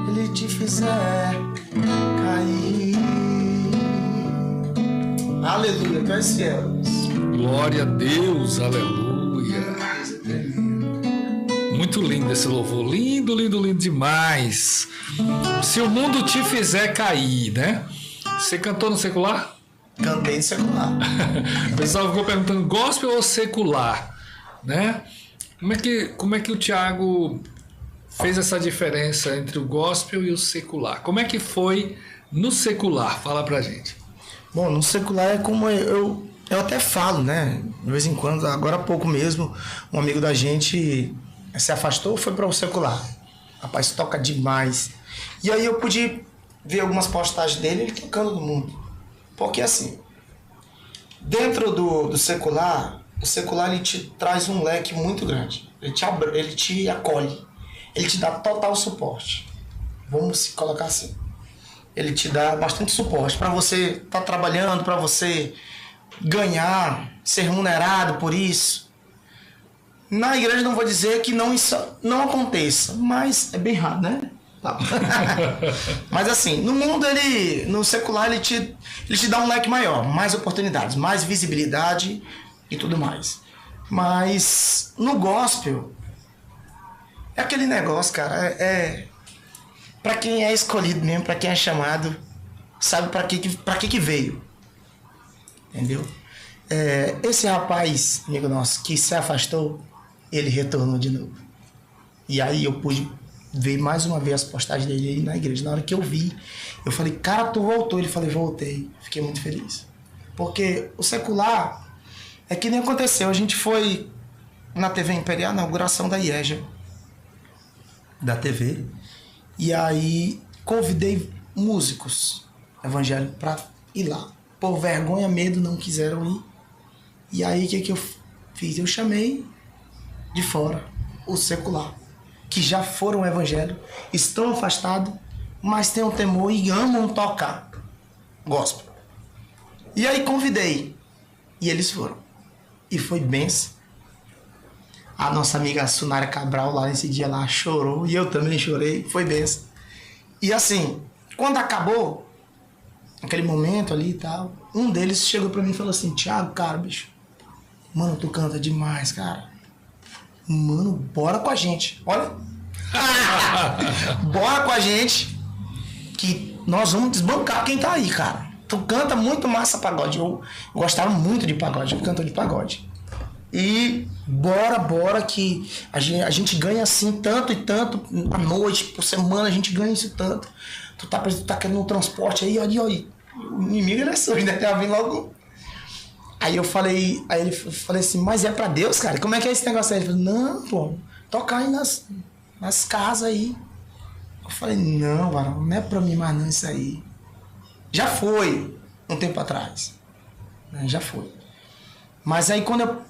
Ele te fizer cair. Aleluia, tu és fiel. Glória a Deus, aleluia. Muito lindo esse louvor, lindo, lindo, lindo demais. Se o mundo te fizer cair, né? Você cantou no secular? Cantei no secular. O pessoal ficou perguntando, gospel ou secular, né? Como é que o Thiago fez essa diferença entre o gospel e o secular? Como é que foi no secular? Fala pra gente. Bom, no secular é como eu até falo, né? De vez em quando, agora há pouco mesmo, um amigo da gente se afastou, foi para o secular. Rapaz, toca demais. E aí eu pude ver algumas postagens dele, ele tocando no mundo. Porque assim, dentro do secular, o secular ele te traz um leque muito grande. Ele te acolhe. Ele te dá total suporte. Vamos se colocar assim. Ele te dá bastante suporte para você estar trabalhando, para você ganhar, ser remunerado por isso. Na igreja não vou dizer que isso não aconteça, mas é bem raro, né? Tá. Mas assim, no mundo, no secular, ele te dá um leque maior, mais oportunidades, mais visibilidade e tudo mais. Mas no gospel, é aquele negócio, cara, pra quem é escolhido mesmo, pra quem é chamado, sabe pra que veio. Entendeu? Esse rapaz, amigo nosso, que se afastou, ele retornou de novo. E aí eu pude ver mais uma vez as postagens dele aí na igreja. Na hora que eu vi, eu falei, cara, tu voltou? Ele falou, voltei. Fiquei muito feliz. Porque o secular é que nem aconteceu. A gente foi na TV Imperial, na inauguração da IEJA, da TV. E aí convidei músicos evangélicos para ir lá. Por vergonha, medo, não quiseram ir. E aí o que eu fiz? Eu chamei de fora o secular, que já foram evangélicos, estão afastados mas têm um temor e amam tocar gospel. E aí convidei. E eles foram. E foi benção. A nossa amiga Sunara Cabral lá nesse dia lá chorou. E eu também chorei. Foi benção. E assim, quando acabou, aquele momento ali e tal, um deles chegou pra mim e falou assim: Thiago, cara, bicho, mano, tu canta demais, cara. Mano, bora com a gente. Olha. Bora com a gente. Que nós vamos desbancar quem tá aí, cara. Tu canta muito massa pagode. Eu gostava muito de pagode, eu canto de pagode. E bora que a gente ganha assim tanto e tanto à noite, por semana a gente ganha isso tanto. Tu tá querendo um transporte aí, olha. O inimigo ele é sujo, né? Já vem logo. Aí eu falei assim, mas é pra Deus, cara? Como é que é esse negócio aí? Ele falou, não, pô, tocar aí nas casas aí. Eu falei, não, varão, não é pra mim mais não isso aí. Já foi um tempo atrás. Né? Já foi. Mas aí quando eu...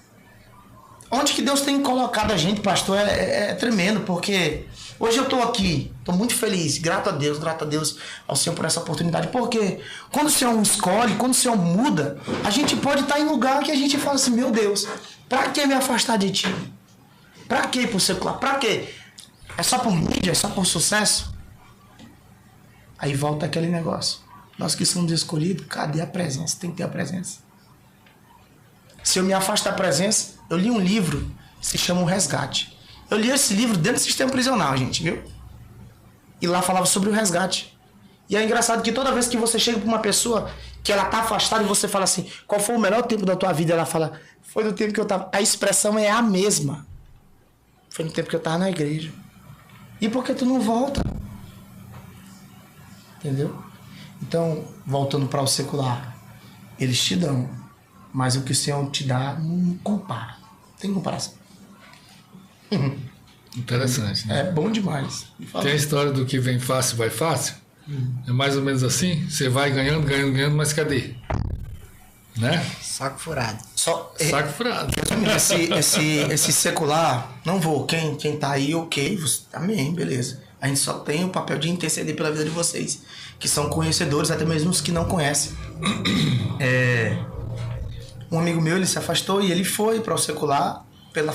Onde que Deus tem colocado a gente, pastor, é tremendo, porque hoje eu tô aqui, tô muito feliz, grato a Deus ao Senhor por essa oportunidade, porque quando o Senhor escolhe, quando o Senhor muda, a gente pode estar em lugar que a gente fala assim, meu Deus, pra que me afastar de ti? Pra que ir pro secular? Pra quê? É só por mídia? É só por sucesso? Aí volta aquele negócio. Nós que somos escolhidos, cadê a presença? Tem que ter a presença. Se eu me afasto da presença, eu li um livro que se chama O Resgate. Eu li esse livro dentro do sistema prisional, gente, viu? E lá falava sobre o resgate. E é engraçado que toda vez que você chega pra uma pessoa que ela tá afastada e você fala assim, qual foi o melhor tempo da tua vida? Ela fala, foi do tempo que eu tava... A expressão é a mesma. Foi no tempo que eu tava na igreja. E por que tu não volta? Entendeu? Então, voltando para o secular, eles te dão, mas o que o Senhor te dá não compara. Tem comparação. Interessante, né? É bom demais. Tem a história do que vem fácil, vai fácil. É mais ou menos assim. Você vai ganhando, mas cadê? Né? Saco furado. Saco furado. Esse secular, não vou. Quem tá aí, ok. Amém, beleza. A gente só tem o papel de interceder pela vida de vocês, que são conhecedores, até mesmo os que não conhecem. Um amigo meu, ele se afastou e ele foi para o secular pela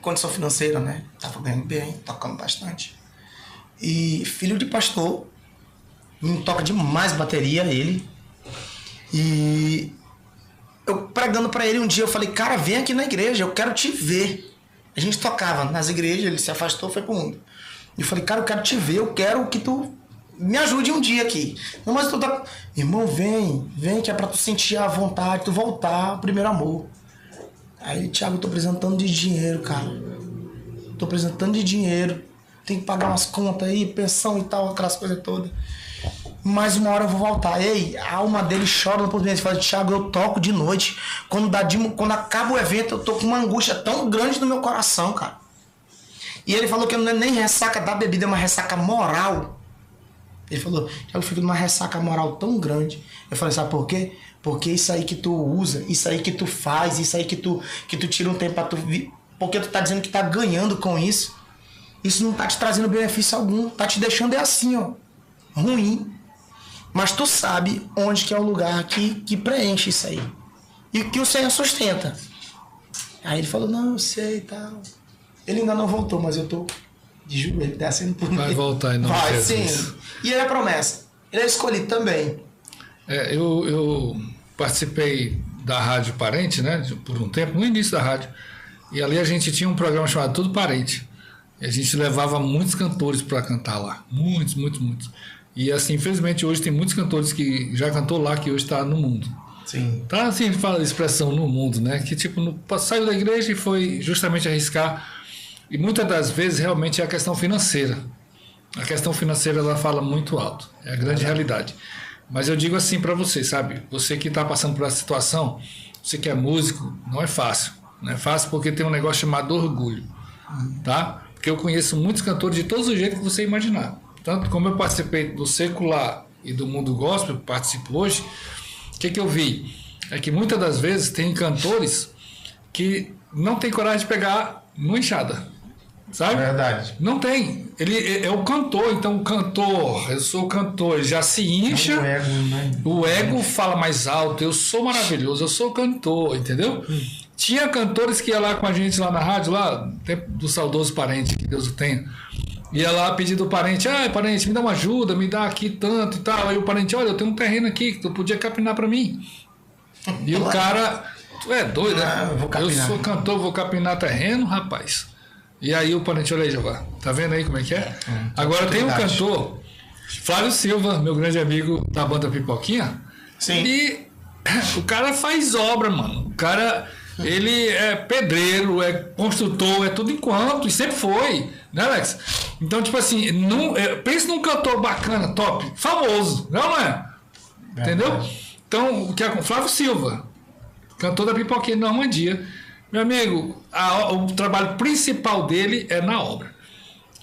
condição financeira, né? Tava ganhando bem, tocando bastante. E filho de pastor, me toca demais bateria, ele. E eu pregando para ele um dia, eu falei, cara, vem aqui na igreja, eu quero te ver. A gente tocava nas igrejas, ele se afastou, foi pro mundo. E eu falei, cara, eu quero te ver, eu quero que tu me ajude um dia aqui. Não, mas tu tá... Irmão, vem que é pra tu sentir a vontade, tu voltar ao primeiro amor. Aí ele, Thiago, eu tô precisando tanto de dinheiro, cara. Tô precisando tanto de dinheiro. Tem que pagar umas contas aí, pensão e tal, aquelas coisas todas. Mas uma hora eu vou voltar. Ei, a alma dele chora na oportunidade. Fala, Thiago, eu toco de noite. Quando acaba o evento, eu tô com uma angústia tão grande no meu coração, cara. E ele falou que não é nem ressaca da bebida, é uma ressaca moral. Ele falou, eu fico numa ressaca moral tão grande. Eu falei, sabe por quê? Porque isso aí que tu usa, isso aí que tu faz, isso aí que tu tira um tempo pra tu vir. Porque tu tá dizendo que tá ganhando com isso. Isso não tá te trazendo benefício algum. Tá te deixando assim, ó, ruim. Mas tu sabe onde que é o lugar que preenche isso aí. E que o Senhor sustenta. Aí ele falou, não, eu sei e tal. Ele ainda não voltou, mas eu tô de joelho, descendo por mim. Vai voltar em nome de Jesus. Sim. E ele é promessa. Ele é escolhido também. Eu participei da Rádio Parente, né? Por um tempo, no início da rádio. E ali a gente tinha um programa chamado Tudo Parente. E a gente levava muitos cantores para cantar lá. Muitos. E assim, infelizmente, hoje tem muitos cantores que já cantou lá, que hoje está no mundo. Sim. Tá assim, fala expressão no mundo, né? Que tipo, saiu da igreja e foi justamente arriscar. E muitas das vezes realmente é a questão financeira. A questão financeira ela fala muito alto. É a grande realidade. Mas eu digo assim para você, sabe? Você que está passando por essa situação, você que é músico, não é fácil. Não é fácil porque tem um negócio chamado orgulho. Tá? Porque eu conheço muitos cantores de todos os jeitos que você imaginar. Tanto como eu participei do secular e do mundo gospel, participo hoje, o que eu vi? É que muitas das vezes tem cantores que não tem coragem de pegar uma enxada. Sabe? Verdade. Não tem. Ele é o cantor, então o cantor, eu sou o cantor, ele já se incha. O ego, né? O ego fala mais alto, eu sou maravilhoso, eu sou cantor, entendeu? Tinha cantores que ia lá com a gente lá na rádio, lá, tempo do saudoso parente, que Deus o tenha. Ia lá pedir do parente, parente, me dá uma ajuda, me dá aqui tanto e tal. Aí o parente, olha, eu tenho um terreno aqui que tu podia capinar pra mim. E o cara, tu é doido, né? Eu sou cantor, vou capinar terreno, rapaz. E aí o parente, olha aí, Jeová, tá vendo aí como é que é? Agora tem um cantor, Flávio Silva, meu grande amigo da banda Pipoquinha. Sim. E o cara faz obra, mano. O cara, ele é pedreiro, é construtor, é tudo enquanto, e sempre foi, né, Alex? Então, tipo assim, pensa num cantor bacana, top, famoso, não é? Entendeu? Então, o que é com Flávio Silva, cantor da Pipoquinha de Normandia. Meu amigo, o trabalho principal dele é na obra.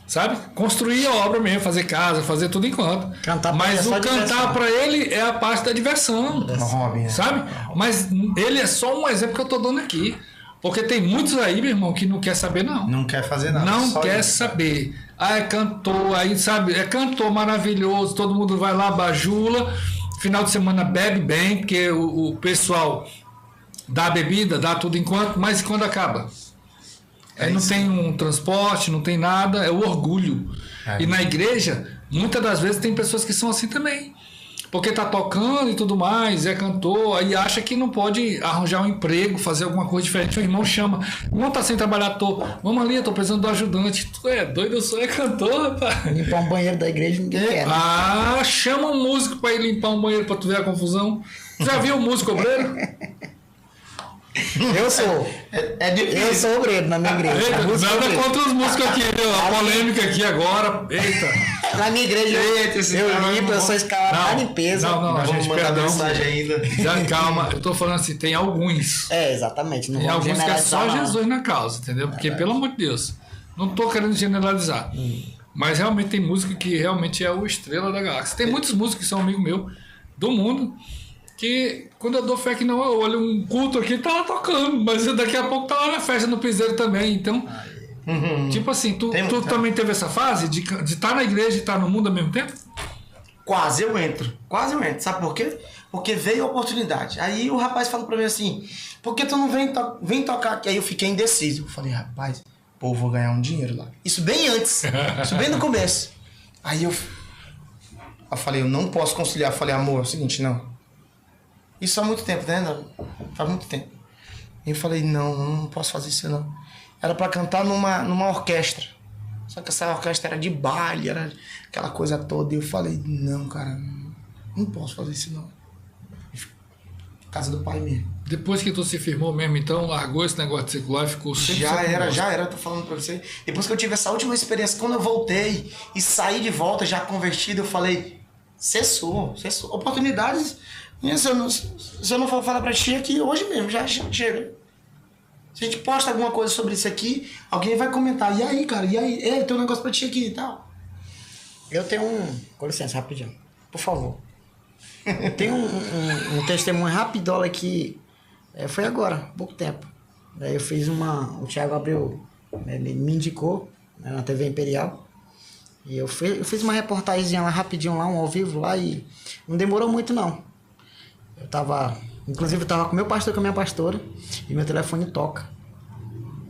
Sabe? Construir a obra mesmo, fazer casa, fazer tudo enquanto. Mas o cantar para ele é a parte da diversão. Sabe? Mas ele é só um exemplo que eu tô dando aqui. Porque tem muitos aí, meu irmão, que não quer saber, não. Não quer fazer nada. Não quer saber. É cantor, aí, sabe? É cantor maravilhoso, todo mundo vai lá, bajula. Final de semana bebe bem, porque o pessoal dá bebida, dá tudo enquanto, mas quando acaba? Aí não tem um transporte, não tem nada, é o orgulho. E na igreja, muitas das vezes tem pessoas que são assim também. Porque tá tocando e tudo mais, é cantor, aí acha que não pode arranjar um emprego, fazer alguma coisa diferente. O irmão chama, o irmão tá sem trabalhar, vamos ali, eu tô precisando do ajudante. Tu é doido, eu sou cantor, rapaz. Limpar um banheiro da igreja ninguém quer. Ah, chama um músico pra ir limpar um banheiro pra tu ver a confusão. Já viu o músico obreiro? Eu sou. Eu sou obreiro na minha igreja. Eita, nada contra os músicos aqui, viu? A polêmica aqui agora. Eita. Na minha igreja eu limpo, eu sou escalado na limpeza. Não, a gente, perdão. Mensagem ainda. Já, calma, eu tô falando assim, tem alguns. Exatamente. Não tem alguns que é só não. Jesus na causa, entendeu? Porque, pelo amor de Deus, não tô querendo generalizar. Mas realmente tem música que realmente é o estrela da galáxia. Tem muitos músicos que são amigos meus do mundo, que quando eu dou fé que não, eu olho um culto aqui, tá lá tocando, mas daqui a pouco tá lá na festa no piseiro também, então tipo assim, tu também teve essa fase de estar na igreja e estar no mundo ao mesmo tempo? Quase eu entro, sabe por quê? Porque veio a oportunidade, aí o rapaz falou pra mim assim, por que tu não vem tocar aqui? Aí eu fiquei indeciso, eu falei, rapaz, pô, vou ganhar um dinheiro lá, isso bem antes, isso bem no começo, aí eu falei, eu não posso conciliar, eu falei, amor, é o seguinte, não. Isso há muito tempo, né? Faz muito tempo. E eu falei, não posso fazer isso não. Era pra cantar numa orquestra. Só que essa orquestra era de baile, era aquela coisa toda. E eu falei, não, cara, não posso fazer isso não. Casa do pai mesmo. Depois que tu se firmou mesmo, então, largou esse negócio de secular e ficou sempre... Já era, tô falando pra você. Depois que eu tive essa última experiência, quando eu voltei e saí de volta, já convertido, eu falei, cessou. Oportunidades... Se eu não for falar pra ti aqui, hoje mesmo, já chega. Se a gente posta alguma coisa sobre isso aqui, alguém vai comentar. E aí, cara? E aí? Tem um negócio pra ti aqui e tal. Eu tenho com licença, rapidinho. Por favor. Eu tenho um testemunho rapidola que foi agora, há pouco tempo. Daí eu fiz o Thiago Abreu me indicou, né, na TV Imperial. E eu fiz uma reportagem lá rapidinho, lá, um ao vivo lá, e não demorou muito não. Inclusive eu tava com meu pastor, com a minha pastora, e meu telefone toca.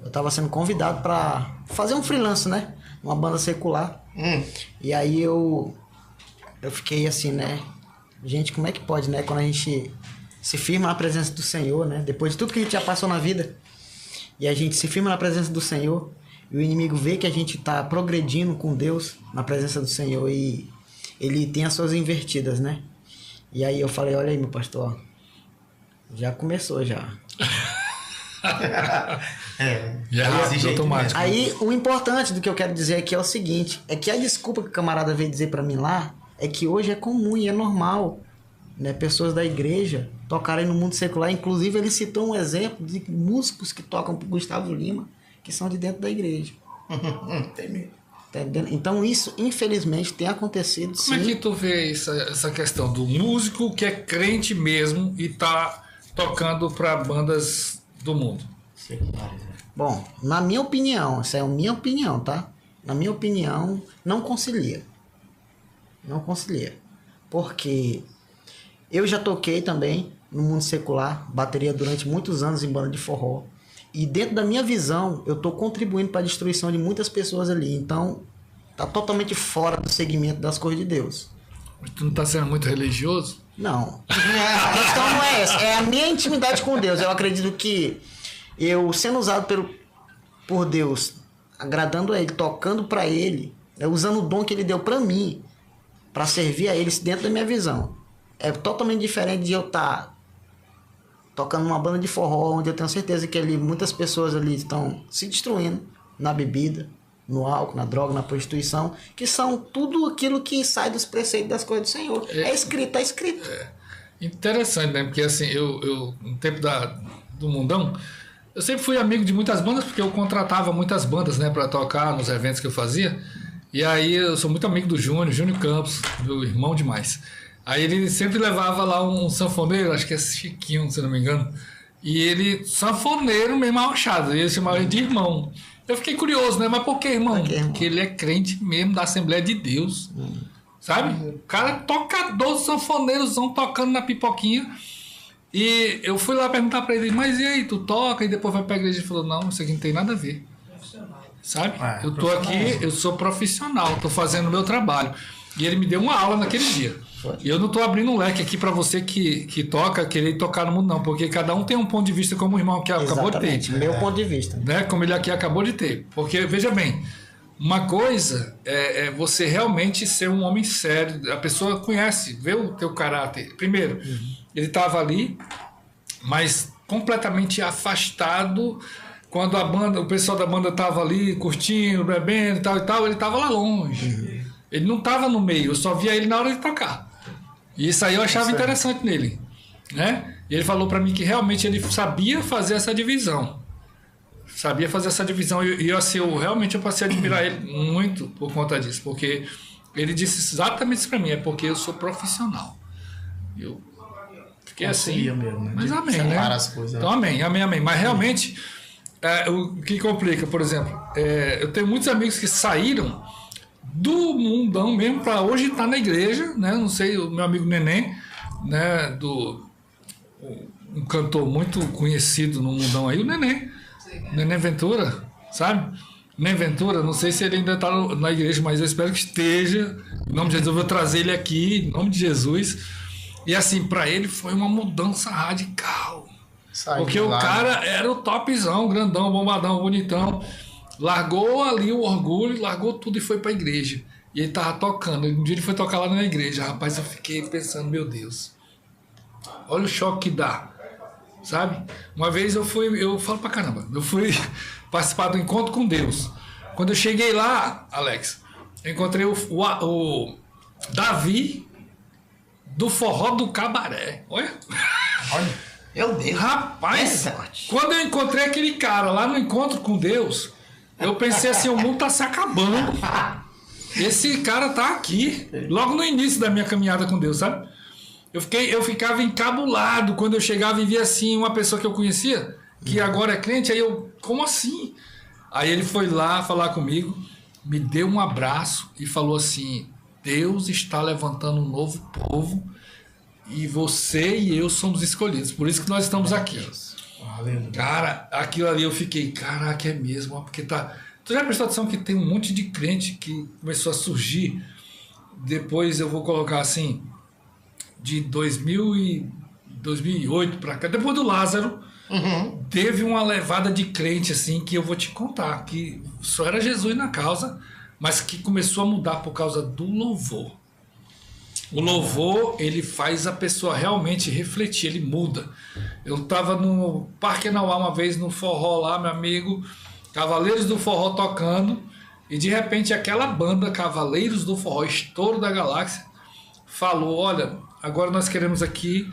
Eu tava sendo convidado pra fazer um freelance, né? Uma banda secular. E aí eu fiquei assim, né? Gente, como é que pode, né? Quando a gente se firma na presença do Senhor, né? Depois de tudo que a gente já passou na vida, e a gente se firma na presença do Senhor, e o inimigo vê que a gente tá progredindo com Deus na presença do Senhor, e ele tem as suas invertidas, né? E aí eu falei, olha aí, meu pastor, já começou já. Automático. Aí o importante do que eu quero dizer aqui é o seguinte, é que a desculpa que o camarada veio dizer pra mim lá, é que hoje é comum e é normal, né, pessoas da igreja tocarem no mundo secular. Inclusive ele citou um exemplo de músicos que tocam pro Gustavo Lima, que são de dentro da igreja. Tem mesmo. Então isso, infelizmente, tem acontecido, sim. Como é que tu vê essa questão do músico que é crente mesmo e tá tocando para bandas do mundo? Bom, na minha opinião, essa é a minha opinião, tá? Na minha opinião, não concilia. Não concilia. Porque eu já toquei também no mundo secular, bateria durante muitos anos em banda de forró. E dentro da minha visão, eu tô contribuindo para a destruição de muitas pessoas ali. Então, tá totalmente fora do segmento das coisas de Deus. Mas tu não tá sendo muito religioso? Não. A questão não é essa. É a minha intimidade com Deus. Eu acredito que eu, sendo usado por Deus, agradando a Ele, tocando para Ele, usando o dom que Ele deu para mim, para servir a Ele dentro da minha visão. É totalmente diferente de eu estar tocando numa banda de forró, onde eu tenho certeza que ali muitas pessoas ali estão se destruindo na bebida, no álcool, na droga, na prostituição, que são tudo aquilo que sai dos preceitos das coisas do Senhor. É escrito, tá escrito. Interessante, né? Porque assim, eu no tempo do mundão, eu sempre fui amigo de muitas bandas, porque eu contratava muitas bandas, né, para tocar nos eventos que eu fazia. E aí eu sou muito amigo do Júnior Campos, meu irmão demais. Aí ele sempre levava lá um sanfoneiro, acho que é Chiquinho, se não me engano. E ele, sanfoneiro mesmo arrochado, e ele chamava ele de irmão. Eu fiquei curioso, né? Mas por que, irmão? Porque ele é crente mesmo da Assembleia de Deus. Sabe? O cara é tocador, sanfoneirozão, tocando na pipoquinha. E eu fui lá perguntar pra ele, mas e aí, tu toca? E depois vai pra igreja e falou, não, isso aqui não tem nada a ver. Sabe? Eu tô aqui, eu sou profissional, tô fazendo o meu trabalho. E ele me deu uma aula naquele dia. E eu não tô abrindo um leque aqui pra você que toca, querer tocar no mundo, não. Porque cada um tem um ponto de vista, como o irmão que acabou de ter. Meu ponto de vista. Né? Como ele aqui acabou de ter. Porque, veja bem, uma coisa é você realmente ser um homem sério. A pessoa conhece, vê o teu caráter. Primeiro, ele estava ali, mas completamente afastado. Quando o pessoal da banda estava ali curtindo, bebendo e tal, ele estava lá longe. Ele não estava no meio, eu só via ele na hora de tocar. E isso aí eu achava interessante nele. Né? E ele falou para mim que realmente ele sabia fazer essa divisão. E assim, eu passei a admirar ele muito por conta disso. Porque ele disse exatamente isso para mim, é porque eu sou profissional. Eu fiquei assim, mesmo, né? mas amém, né? As coisas, então amém. Mas realmente, o que complica, por exemplo, eu tenho muitos amigos que saíram do mundão mesmo para hoje estar na igreja, né? Não sei, o meu amigo Neném, né? Um cantor muito conhecido no mundão aí, o Neném Ventura, sabe? Neném Ventura, não sei se ele ainda está na igreja, mas eu espero que esteja. Em nome de Jesus, eu vou trazer ele aqui, em nome de Jesus. E assim, para ele foi uma mudança radical. Porque o cara era o topzão, grandão, bombadão, bonitão. Largou ali o orgulho, largou tudo e foi pra igreja. E ele tava tocando. Um dia ele foi tocar lá na igreja. Rapaz, eu fiquei pensando, meu Deus, olha o choque que dá. Sabe? Uma vez eu falo pra caramba, eu fui participar do encontro com Deus. Quando eu cheguei lá, Alex, eu encontrei o Davi do Forró do Cabaré. Olha. Meu Deus. Rapaz, quando eu encontrei aquele cara lá no encontro com Deus, eu pensei assim, o mundo tá se acabando. Esse cara tá aqui. Logo no início da minha caminhada com Deus, sabe? Eu ficava encabulado quando eu chegava e via assim uma pessoa que eu conhecia, que agora é crente, aí eu, como assim? Aí ele foi lá falar comigo, me deu um abraço e falou assim, Deus está levantando um novo povo e você e eu somos escolhidos. Por isso que nós estamos aqui. Cara, aquilo ali eu fiquei, caraca, é mesmo, porque tá... Tu já prestou atenção que tem um monte de crente que começou a surgir, depois eu vou colocar assim, de 2008 pra cá, depois do Lázaro, teve uma levada de crente assim, que eu vou te contar, que só era Jesus na causa, mas que começou a mudar por causa do louvor. O louvor, ele faz a pessoa realmente refletir, ele muda. Eu estava no Parque Enauá uma vez, no forró lá, meu amigo, Cavaleiros do Forró tocando, e de repente aquela banda Cavaleiros do Forró, estouro da galáxia, falou, olha, agora nós queremos aqui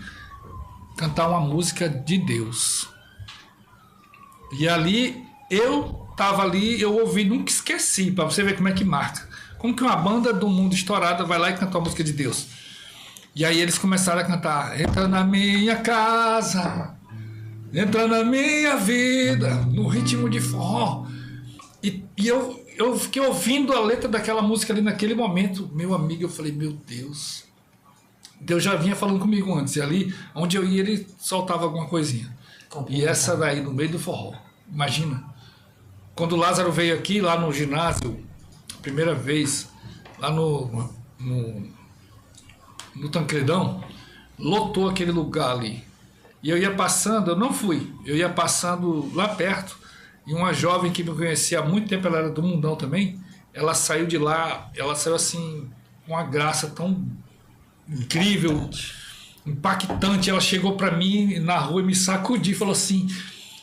cantar uma música de Deus. E ali, eu estava ali, eu ouvi, nunca esqueci, para você ver como é que marca. Como que uma banda do mundo estourada vai lá e canta a música de Deus? E aí eles começaram a cantar, entra na minha casa, entra na minha vida, no ritmo de forró. E eu fiquei ouvindo a letra daquela música ali naquele momento, meu amigo, eu falei, meu Deus. Deus já vinha falando comigo antes, e ali onde eu ia ele soltava alguma coisinha. E essa daí no meio do forró, imagina. Quando o Lázaro veio aqui, lá no ginásio, primeira vez, lá no Tancredão, lotou aquele lugar ali. E eu ia passando, eu não fui, eu ia passando lá perto, e uma jovem que me conhecia há muito tempo, ela era do mundão também, ela saiu de lá, ela saiu assim, com uma graça tão incrível, impactante. Ela chegou para mim na rua e me sacudiu e falou assim: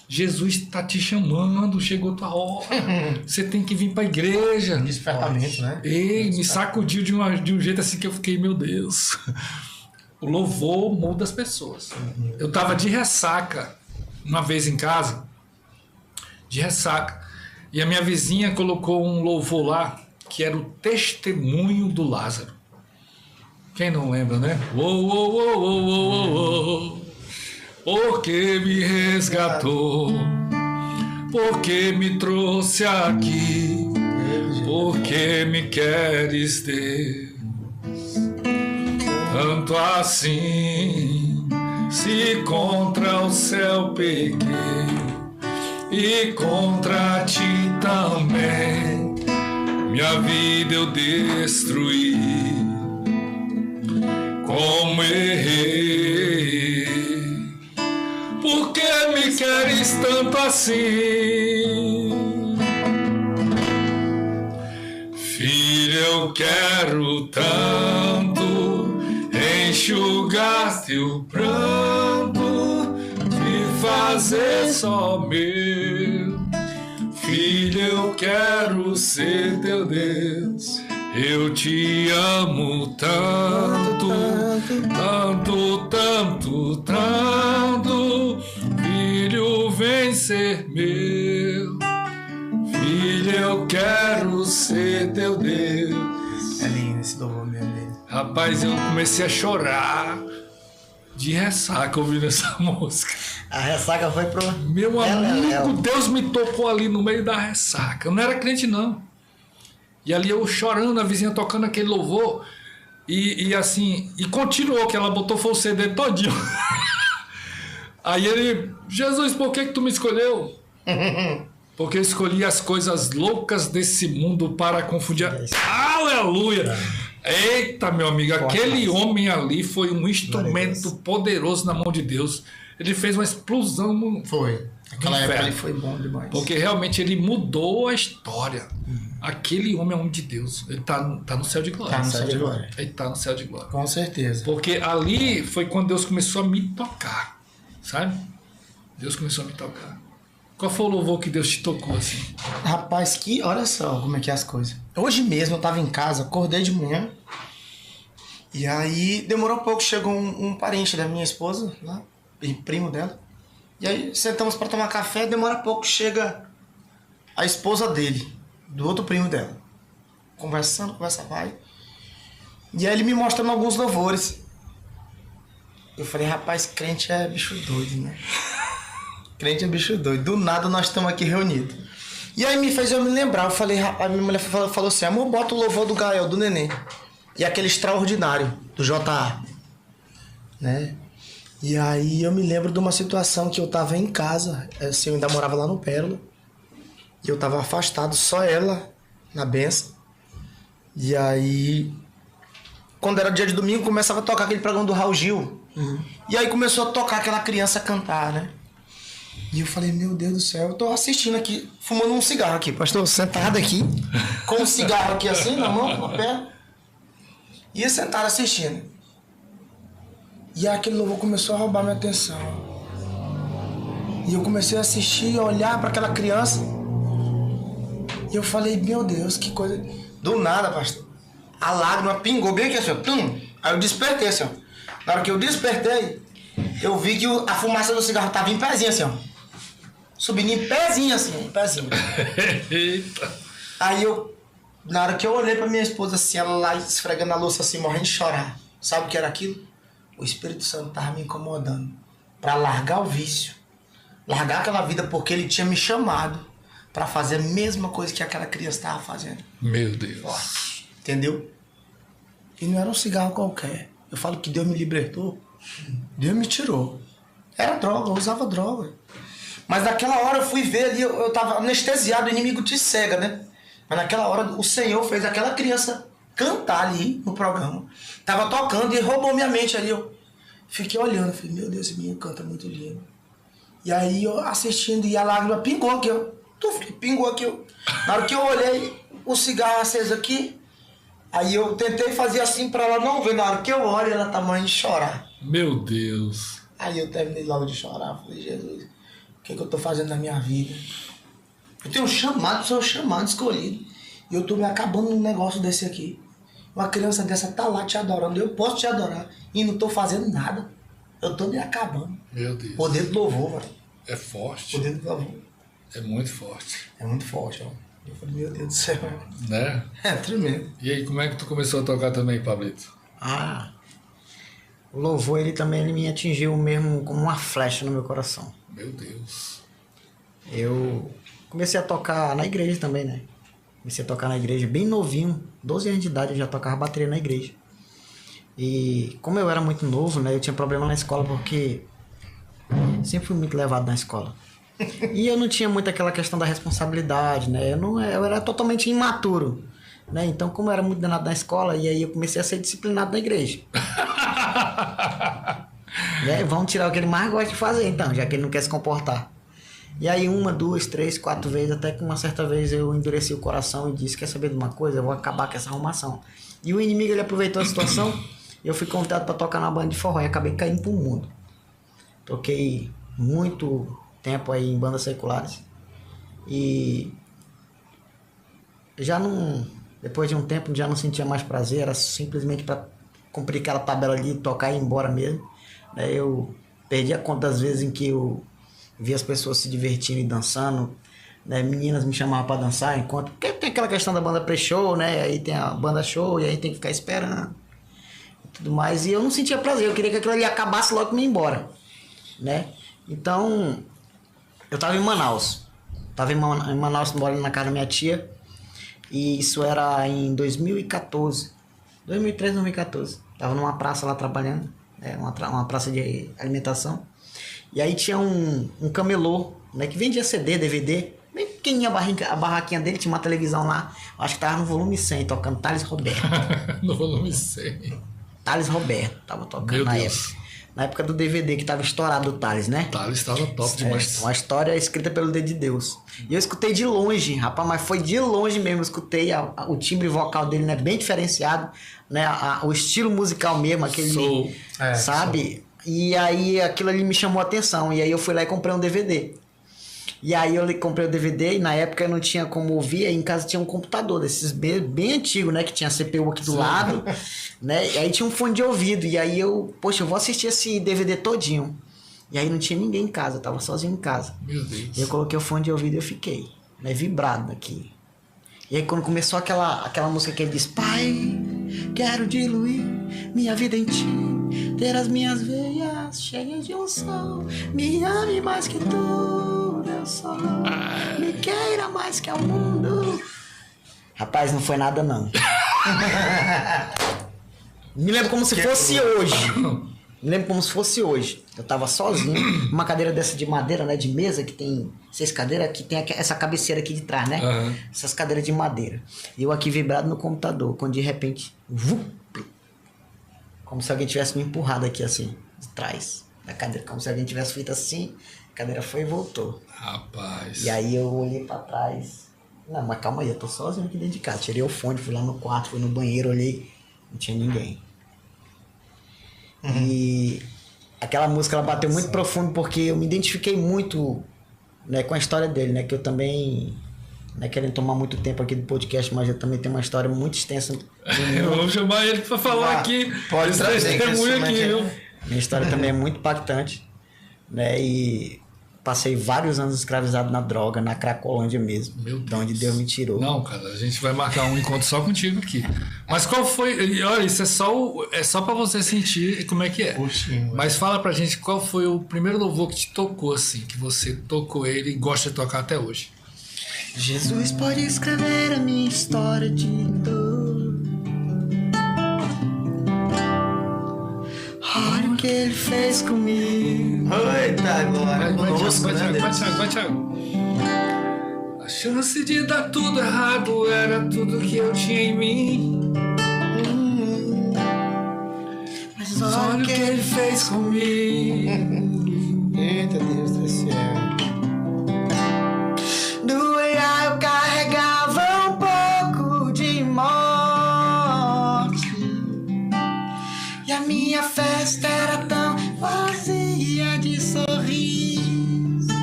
Jesus está te chamando, chegou tua hora, você tem que vir para a igreja. Despertamento, né? E me sacudiu de um jeito assim que eu fiquei, meu Deus. O louvor muda as pessoas. Eu tava de ressaca uma vez em casa, de ressaca, e a minha vizinha colocou um louvor lá que era o testemunho do Lázaro. Quem não lembra, né? Porque me resgatou, porque me trouxe aqui, porque me queres ter. Tanto assim, se contra o céu pequei, e contra ti também, minha vida eu destruí. Como errei, por que me queres tanto assim? Filho, eu quero tanto enxugar teu pranto, te fazer só meu. Filho, eu quero ser teu Deus. Eu te amo tanto, tanto, tanto, tanto. Filho, vem ser meu. Filho, eu quero ser teu Deus. É lindo esse louvor mesmo dele. Rapaz, eu comecei a chorar de ressaca ouvindo essa música. A ressaca foi pro... Meu amigo, Deus me tocou ali no meio da ressaca. Eu não era crente, não. E ali eu chorando, a vizinha tocando aquele louvor. E assim, e continuou, que ela botou foi o CD todinho. Aí ele, Jesus, por que tu me escolheu? Porque eu escolhi as coisas loucas desse mundo para confundir. Aleluia! Eita, meu amigo, aquele homem ali foi um instrumento poderoso na mão de Deus. Ele fez uma explosão no... Foi. Aquela época ali foi bom demais. Porque realmente ele mudou a história. Aquele homem é homem de Deus. Ele tá no céu de glória. Tá no céu de glória. Ele tá no céu de glória. Com certeza. Porque ali foi quando Deus começou a me tocar. Sabe? Deus começou a me tocar. Qual foi o louvor que Deus te tocou assim? Rapaz, olha só como é que é as coisas. Hoje mesmo eu tava em casa, acordei de manhã. E aí demorou um pouco, chegou um parente da minha esposa, lá, primo dela. E aí sentamos para tomar café, demora pouco, chega a esposa dele, do outro primo dela. Conversando, conversa vai. E aí ele me mostrando alguns louvores. Eu falei, rapaz, crente é bicho doido, né? Crente é bicho doido. Do nada nós estamos aqui reunidos. E aí me fez eu me lembrar. Eu falei, a minha mulher falou assim, amor, bota o louvor do Gael, do Neném. E aquele extraordinário, do J.A., né? E aí eu me lembro de uma situação que eu tava em casa, assim, eu ainda morava lá no Pérola, e eu tava afastado, só ela, na benção. E aí, quando era dia de domingo, começava a tocar aquele programa do Raul Gil. E aí começou a tocar aquela criança cantar, né? E eu falei, meu Deus do céu, eu tô assistindo aqui, fumando um cigarro aqui, pastor, sentado aqui, com um cigarro aqui assim, na mão, na perna, e sentado assistindo. E aquele louvor começou a roubar minha atenção. E eu comecei a assistir, a olhar para aquela criança. E eu falei, meu Deus, que coisa... Do nada, pastor, a lágrima pingou bem aqui assim, ó. Tum! Aí eu despertei assim, ó. Na hora que eu despertei, eu vi que a fumaça do cigarro tava em pezinho assim, ó. Subindo em pezinho assim, em pezinho. Eita! Aí eu, na hora que eu olhei pra minha esposa assim, ela lá esfregando a louça assim, morrendo de chorar. Sabe o que era aquilo? O Espírito Santo tava me incomodando pra largar o vício, Largar aquela vida porque ele tinha me chamado pra fazer a mesma coisa que aquela criança estava fazendo. Meu Deus. Entendeu? E não era um cigarro qualquer. Eu falo que Deus me libertou. Deus me tirou. Era droga, eu usava droga. Mas naquela hora eu fui ver ali, eu tava anestesiado, o inimigo te cega, né? Mas naquela hora o Senhor fez aquela criança cantar ali no programa. Tava tocando e roubou minha mente ali. Eu fiquei olhando, falei, meu Deus, esse menino canta muito lindo. E aí eu assistindo e a lágrima pingou aqui, ó. Pingou aqui, ó. Na hora que eu olhei, o cigarro aceso aqui, aí eu tentei fazer assim pra ela não ver. Na hora que eu olho, ela tá morrendo de chorar. Meu Deus. Aí eu terminei logo de chorar. Falei, Jesus, o que eu tô fazendo na minha vida? Eu tenho um chamado, sou um chamado escolhido. E eu tô me acabando num negócio desse aqui. Uma criança dessa tá lá te adorando. Eu posso te adorar. E não tô fazendo nada. Eu tô me acabando. Meu Deus. Poder do louvor, velho. É forte. Poder do louvor. É muito forte. É muito forte, ó. Eu falei, meu Deus do céu. Né? É tremendo. E aí, como é que tu começou a tocar também, Pablito? O louvor, ele também me atingiu mesmo como uma flecha no meu coração. Meu Deus. Eu comecei a tocar na igreja também, né? Comecei a tocar na igreja bem novinho, 12 anos de idade, eu já tocava bateria na igreja. E como eu era muito novo, né? Eu tinha problema na escola porque sempre fui muito levado na escola. E eu não tinha muito aquela questão da responsabilidade, né? Eu era totalmente imaturo, né? Então, como eu era muito danado na escola, e aí eu comecei a ser disciplinado na igreja. Né? Vamos tirar o que ele mais gosta de fazer, então, já que ele não quer se comportar. E aí 1, 2, 3, 4 vezes, até que uma certa vez eu endureci o coração e disse, quer saber de uma coisa? Eu vou acabar com essa arrumação. E o inimigo, ele aproveitou a situação e eu fui convidado para tocar na banda de forró e acabei caindo pro mundo. Toquei muito tempo aí em bandas seculares e já não, depois de um tempo já não sentia mais prazer, era simplesmente para cumprir aquela tabela ali, tocar e ir embora mesmo. Eu perdi a conta das vezes em que eu via as pessoas se divertindo e dançando, né? Meninas me chamavam para dançar enquanto, porque tem aquela questão da banda pré-show, né? Aí tem a banda show e aí tem que ficar esperando e tudo mais, e eu não sentia prazer, eu queria que aquilo ali acabasse logo e ir embora, né? Então eu tava em Manaus, morando na casa da minha tia, e isso era em 2014, 2013, 2014. Tava numa praça lá trabalhando, né? Uma praça de alimentação. E aí tinha um camelô, né? Que vendia CD, DVD. Bem pequenininha a barraquinha dele, tinha uma televisão lá. Acho que tava no volume 100, tocando Thales Roberto. No volume 100. Thales Roberto tava tocando Meu na Deus. época. Na época do DVD que tava estourado o Thales, né? Thales estava top demais. Uma história escrita pelo dedo de Deus. E eu escutei de longe, rapaz, mas foi de longe mesmo. Eu escutei o timbre vocal dele, né? Bem diferenciado, né? O estilo musical mesmo, aquele. Soul. Sabe? E aí aquilo ali me chamou a atenção. E aí eu fui lá e comprei um DVD. E aí eu comprei o DVD e na época eu não tinha como ouvir. Aí em casa tinha um computador desses bem antigo, né? Que tinha CPU aqui do lado, né? E aí tinha um fone de ouvido. E aí eu vou assistir esse DVD todinho. E aí não tinha ninguém em casa, eu tava sozinho em casa. Meu Deus. E eu coloquei o fone de ouvido e eu fiquei, né? Vibrado aqui. E aí quando começou aquela música que ele diz: Pai, quero diluir minha vida em ti, ter as minhas veias cheias de unção, me ame mais que tudo eu sou, me queira mais que ao mundo. Rapaz, não foi nada não. Me lembro como se fosse hoje. Me lembro como se fosse hoje. Eu tava sozinho, uma cadeira dessa de madeira, né? De mesa, que tem 6 cadeiras, que tem essa cabeceira aqui de trás, né? Uhum. Essas cadeiras de madeira. E eu aqui vibrado no computador, quando de repente, como se alguém tivesse me empurrado aqui assim, de trás da cadeira. Como se alguém tivesse feito assim, a cadeira foi e voltou. Rapaz. E aí eu olhei pra trás. Não, mas calma aí, eu tô sozinho aqui dentro de casa. Tirei o fone, fui lá no quarto, fui no banheiro, olhei, não tinha ninguém. E aquela música ela bateu muito profundo porque eu me identifiquei muito, né, com a história dele, né, que eu também, né, querendo tomar muito tempo aqui do podcast, mas eu também tenho uma história muito extensa. Vamos chamar ele pra falar aqui. Pode trazer testemunho aqui, viu? Minha história também é muito impactante, né, e Passei vários anos escravizado na droga, na Cracolândia mesmo. Meu Deus. De onde Deus me tirou. Não, cara, a gente vai marcar um encontro só contigo aqui. Mas qual foi... Olha, isso é só pra você sentir como é que é. Puxinho, Mas fala pra gente qual foi o primeiro louvor que te tocou, assim, que você tocou ele e gosta de tocar até hoje. Jesus pode escrever a minha história de dor. Olha o que ele fez comigo. Eita, glória. Vai, Thiago. A chance de dar tudo errado era tudo que eu tinha em mim. Mas Olha o que ele fez comigo. Eita, Deus do céu. doía, eu carregava um pouco de morte. E a minha festa era tão vazia de sorriso.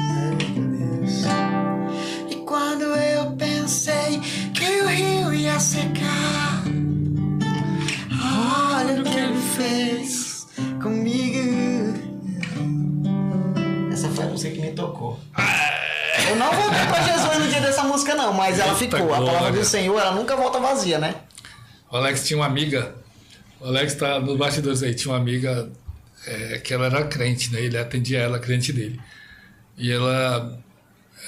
E quando eu pensei que o rio ia secar, olha o que ele fez comigo. Essa foi a música que me tocou. Eu não voltei pra Jesus no dia dessa música não, mas ela Eita ficou. A palavra glória. do Senhor, ela nunca volta vazia, né? O Alex tinha uma amiga. O Alex tá no bastidores aí. Tinha uma amiga que ela era crente, né? Ele atendia ela, crente dele. E ela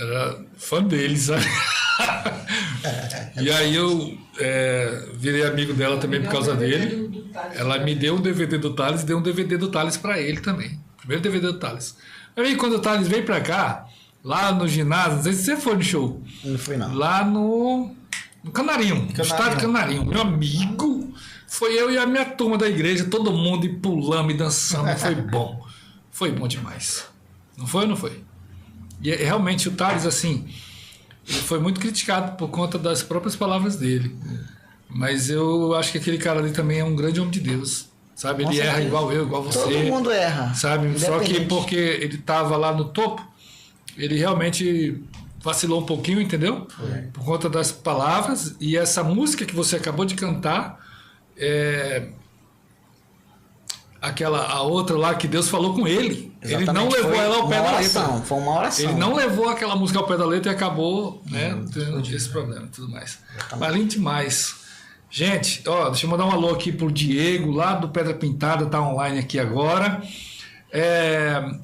era fã dele, sabe? E aí eu virei amigo dela também por causa dele. Ela me deu um DVD do Thales e deu um DVD do Thales pra ele também. Primeiro DVD do Thales. Aí quando o Thales veio pra cá, lá no ginásio, não sei se você foi no show. Não foi não. Lá no Canarinho, no estádio Canarinho. Meu amigo, foi eu e a minha turma da igreja, todo mundo e pulando e dançando. Foi bom. Foi bom demais. Não foi ou não foi? E realmente o Thales, assim, ele foi muito criticado por conta das próprias palavras dele. Mas eu acho que aquele cara ali também é um grande homem de Deus. Sabe? Ele erra igual eu, igual você. Todo mundo erra. Sabe? Só que Independente. porque ele estava lá no topo, ele realmente vacilou um pouquinho, entendeu? Por conta das palavras. E essa música que você acabou de cantar, a outra lá que Deus falou com ele. Ele não Exatamente, levou foi ela ao pé uma da oração, letra. foi uma oração. Ele não levou aquela música ao pé da letra e acabou, né, tendo esse problema e tudo mais. Mas lindo demais. Gente, ó, deixa eu mandar um alô aqui pro Diego, lá do Pedra Pintada, tá online aqui agora.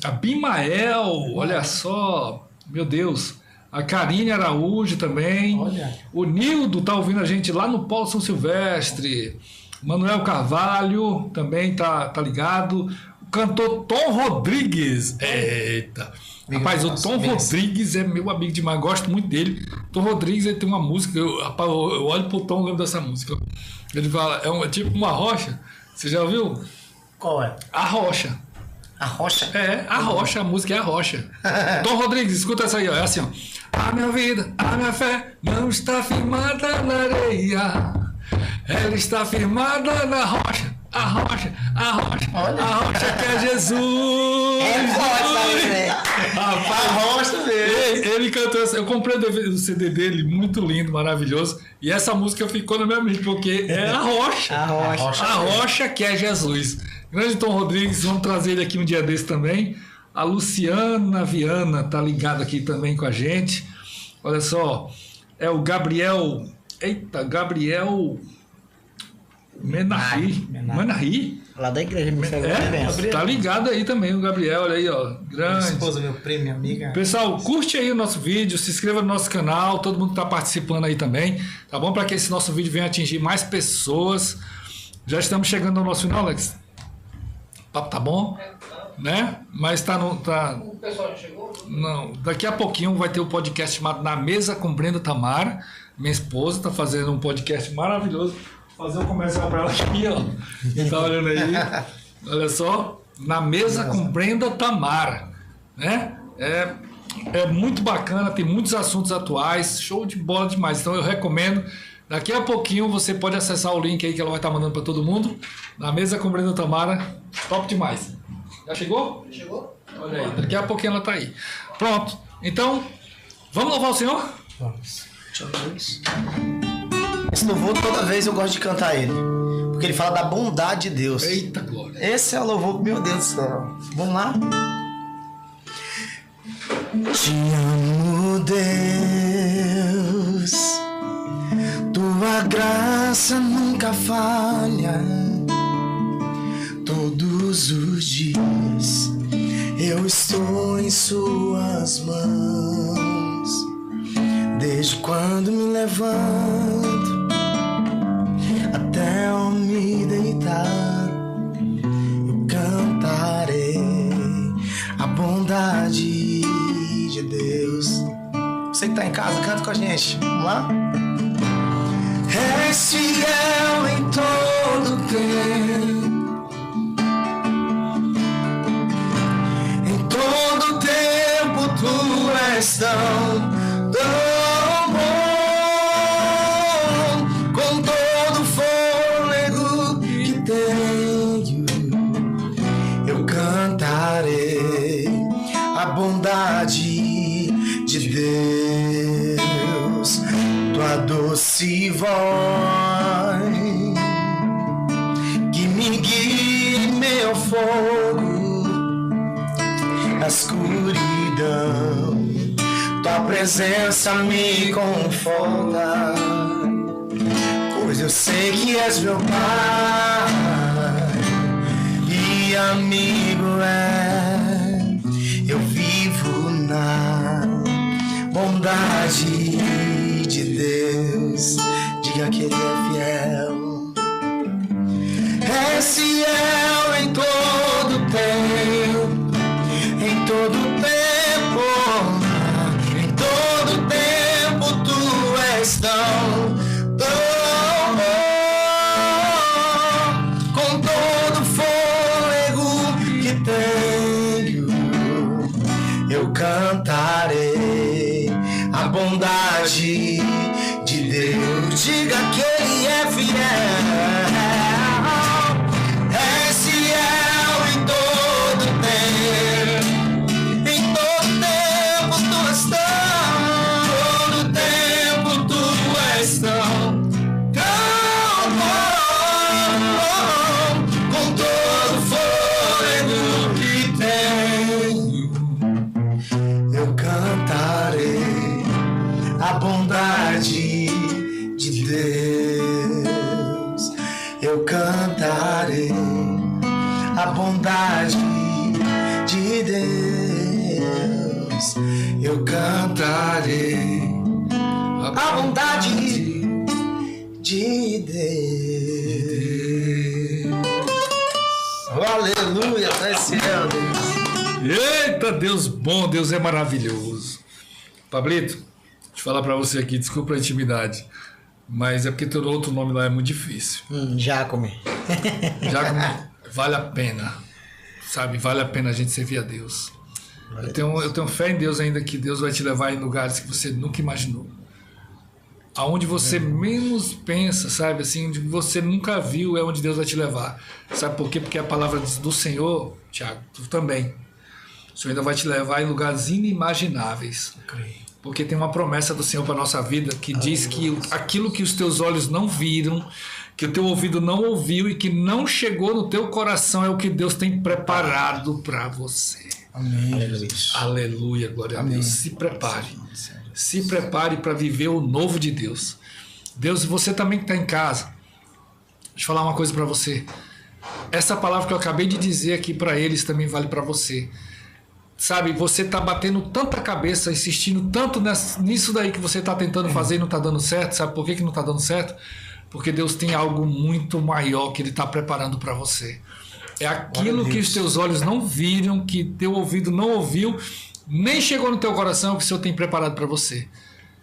A Bimael, olha só, meu Deus. A Karine Araújo também. Olha. O Nildo tá ouvindo a gente lá no Polo São Silvestre. Manuel Carvalho também tá ligado. O cantor Tom Rodrigues. Eita. Rapaz, o Tom Rodrigues é meu amigo demais, gosto muito dele. Tom Rodrigues, ele tem uma música, eu olho pro Tom e lembro dessa música. Ele fala, é tipo uma rocha. Você já ouviu? Qual é? A Rocha. A rocha? A Rocha, a música é a Rocha. Tom Rodrigues, escuta essa aí, ó. É assim, ó. A minha vida, a minha fé não está firmada na areia. Ela está firmada na rocha. A rocha, a rocha, a rocha que é Jesus. A rocha mesmo. Ele cantou essa. Eu comprei o CD dele, muito lindo, maravilhoso. E essa música ficou na minha mente, porque é a rocha. A rocha. A rocha que é Jesus. Grande Tom Rodrigues, vamos trazer ele aqui um dia desse também. A Luciana Viana tá ligada aqui também com a gente. Olha só, é o Gabriel. Eita, Gabriel Menarri. Lá da igreja, me segue Tá ligado aí também o Gabriel, olha aí, ó. Grande. Esposa, meu primo, minha amiga. Pessoal, curte aí o nosso vídeo, se inscreva no nosso canal, todo mundo que tá participando aí também, tá bom? Para que esse nosso vídeo venha atingir mais pessoas. Já estamos chegando ao nosso final, Alex. O papo tá bom, né? Mas tá no... O pessoal já chegou? Não, daqui a pouquinho vai ter um podcast chamado Na Mesa com Brenda Tamara. Minha esposa tá fazendo um podcast maravilhoso. Fazer um comercial para ela aqui, ó. Tá olhando aí? Olha só. Na Mesa com Brenda Tamara, né? É muito bacana, tem muitos assuntos atuais, show de bola demais. Então eu recomendo. Daqui a pouquinho você pode acessar o link aí que ela vai estar mandando para todo mundo. Na Mesa com Brenda Tamara, top demais. Já chegou? Chegou. Olha aí, daqui a pouquinho ela tá aí. Pronto. Então, vamos louvar o Senhor? Vamos. Esse louvor, toda vez eu gosto de cantar ele. Porque ele fala da bondade de Deus. Eita glória. Esse é o louvor, meu Deus do céu. Vamos lá? Te amo, Deus, tua graça nunca falha. Todos os dias eu estou em suas mãos. Desde quando me levanto até eu me deitar, eu cantarei a bondade de Deus. Você que tá em casa, canta com a gente. Vamos lá? És fiel em todo tempo, em todo tempo tu és tão bom. Com todo o fôlego que tenho, eu cantarei a bondade de Deus. Tua doce voz que me guia em meu fogo, a escuridão, tua presença me conforta, pois eu sei que és meu Pai e amigo é. Eu vivo na bondade de Deus. Diga que Ele é fiel. És fiel em todo tempo, em todo tempo, em todo tempo tu és tão bom. Com todo o fôlego que tenho, eu cantarei a bondade de Deus. Diga que Ele é fiel. És fiel em todo tempo, em todo tempo tu és tão, todo tempo tu és tão bom. Com todo o fôlego que tenho, eu cantarei a bondade de Deus. Eu cantarei a bondade de Deus. Eu cantarei a bondade de Deus. Aleluia, tá esse céu, Deus. Eita, Deus bom, Deus é maravilhoso. Pablito, deixa eu falar pra você aqui, desculpa a intimidade, mas é porque teu outro nome lá é muito difícil. Jacome. Jacome, vale a pena, sabe? Vale a pena a gente servir a Deus. Eu tenho fé em Deus ainda, que Deus vai te levar em lugares que você nunca imaginou. Aonde você menos pensa, sabe? Assim, onde você nunca viu é onde Deus vai te levar. Sabe por quê? Porque a palavra do Senhor, Tiago, tu também. O Senhor ainda vai te levar em lugares inimagináveis. Porque tem uma promessa do Senhor para nossa vida que diz que aquilo que os teus olhos não viram, que o teu ouvido não ouviu e que não chegou no teu coração é o que Deus tem preparado para você. Amém. Aleluia, glória a Deus. Se prepare. Se prepare para viver o novo de Deus. Deus, você também que está em casa, deixa eu falar uma coisa para você. Essa palavra que eu acabei de dizer aqui para eles também vale para você. Sabe, você está batendo tanta cabeça, insistindo tanto nisso daí que você está tentando fazer e não está dando certo. Sabe por que não está dando certo? Porque Deus tem algo muito maior que Ele está preparando para você. É aquilo que os teus olhos não viram, que teu ouvido não ouviu, nem chegou no teu coração, que o Senhor tem preparado para você.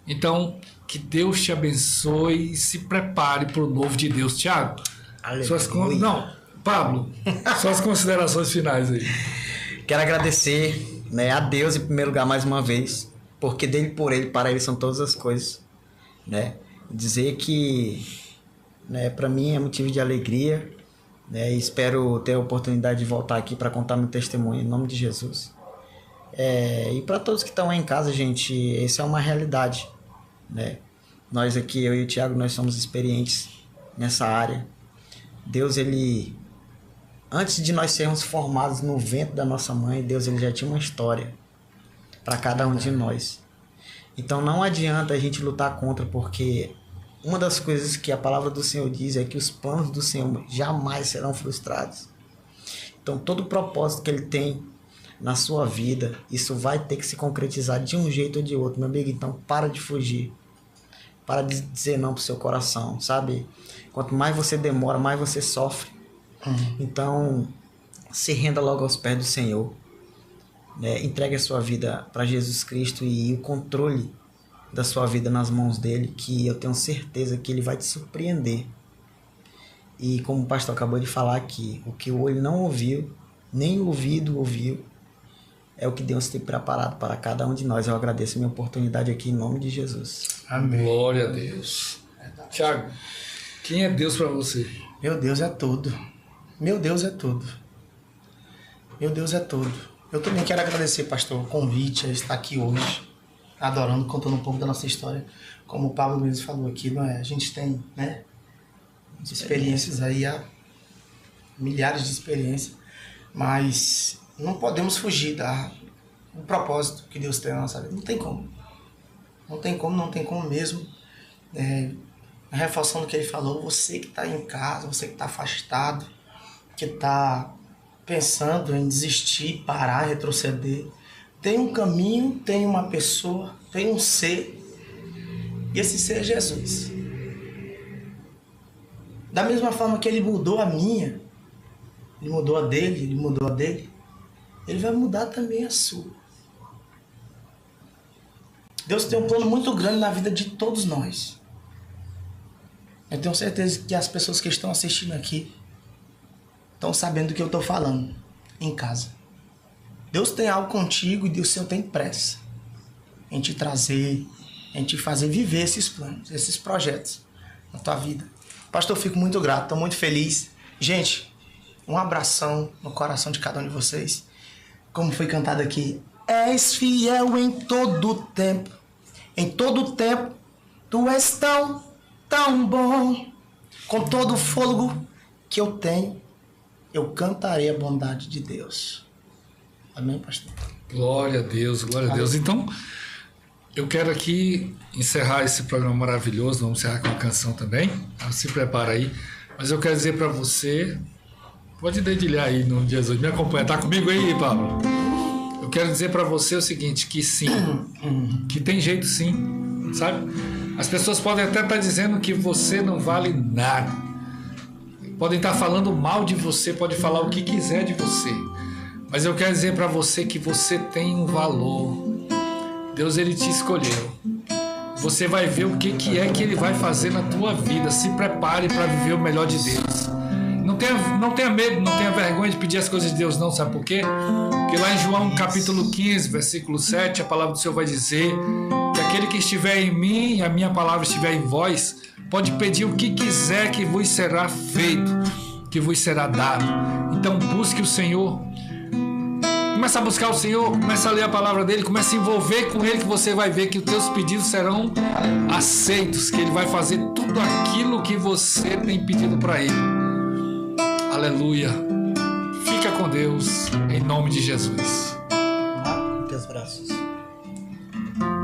Então, que Deus te abençoe e se prepare para o novo de Deus. Tiago, Pablo, suas considerações finais aí. Quero agradecer, né, a Deus em primeiro lugar mais uma vez, porque dele, por ele, para ele são todas as coisas, né? Dizer que, né, para mim é motivo de alegria, né? E espero ter a oportunidade de voltar aqui para contar meu testemunho em nome de Jesus. E para todos que estão aí em casa, gente, essa é uma realidade, né? Nós aqui, eu e o Thiago, nós somos experientes nessa área. Deus, ele, antes de nós sermos formados no ventre da nossa mãe, Deus, ele já tinha uma história, para cada um de nós. Então não adianta a gente lutar contra, porque uma das coisas que a palavra do Senhor diz é que os planos do Senhor jamais serão frustrados. Então todo o propósito que Ele tem na sua vida, isso vai ter que se concretizar de um jeito ou de outro, meu amigo. Então para de fugir. Para de dizer não pro seu coração, sabe? Quanto mais você demora, mais você sofre. Então se renda logo aos pés do Senhor. Entregue a sua vida para Jesus Cristo e o controle da sua vida nas mãos dele, que eu tenho certeza que ele vai te surpreender. E como o pastor acabou de falar aqui, o que o olho não ouviu, nem o ouvido ouviu, é o que Deus tem preparado para cada um de nós. Eu agradeço a minha oportunidade aqui em nome de Jesus. Amém. Glória a Deus. Tiago, quem é Deus para você? Meu Deus é tudo. Meu Deus é tudo. Meu Deus é tudo. Eu também quero agradecer, pastor, o convite a estar aqui hoje, adorando, contando um pouco da nossa história. Como o Pablo mesmo falou aqui, não é? A gente tem, né, experiências aí, há milhares de experiências, mas não podemos fugir do propósito que Deus tem na nossa vida. Não tem como. Não tem como mesmo. Reforçando o que ele falou, você que está em casa, você que está afastado, que está pensando em desistir, parar, retroceder, tem um caminho, tem uma pessoa, tem um ser, e esse ser é Jesus. Da mesma forma que ele mudou a minha, ele mudou a dele, ele vai mudar também a sua. Deus tem um plano muito grande na vida de todos nós. Eu tenho certeza que as pessoas que estão assistindo aqui estão sabendo do que eu estou falando em casa. Deus tem algo contigo e o Senhor tem pressa em te trazer, em te fazer viver esses planos, esses projetos na tua vida. Pastor, eu fico muito grato, estou muito feliz. Gente, um abração no coração de cada um de vocês. Como foi cantado aqui, és fiel em todo tempo. Em todo tempo, tu és tão, tão bom. Com todo o fôlego que eu tenho, eu cantarei a bondade de Deus. Amém, pastor? Glória a Deus, glória a Deus. Então, eu quero aqui encerrar esse programa maravilhoso. Vamos encerrar com uma canção também. Se prepara aí. Mas eu quero dizer para você, pode dedilhar aí no Jesus. Me acompanha. Tá comigo aí, Pablo? Eu quero dizer para você o seguinte, que sim, que tem jeito sim, sabe? As pessoas podem até estar dizendo que você não vale nada. Podem estar falando mal de você, pode falar o que quiser de você. Mas eu quero dizer para você que você tem um valor. Deus, ele te escolheu. Você vai ver o que é que ele vai fazer na tua vida. Se prepare para viver o melhor de Deus. Não tenha medo, não tenha vergonha de pedir as coisas de Deus, não. Sabe por quê? Porque lá em João capítulo 15, versículo 7, a palavra do Senhor vai dizer que aquele que estiver em mim e a minha palavra estiver em vós, pode pedir o que quiser que vos será feito, que vos será dado. Então busque o Senhor. Começa a buscar o Senhor, começa a ler a palavra dele, começa a envolver com ele, que você vai ver que os teus pedidos serão aceitos, que ele vai fazer tudo aquilo que você tem pedido para ele. Aleluia. Fica com Deus, em nome de Jesus. Teus braços.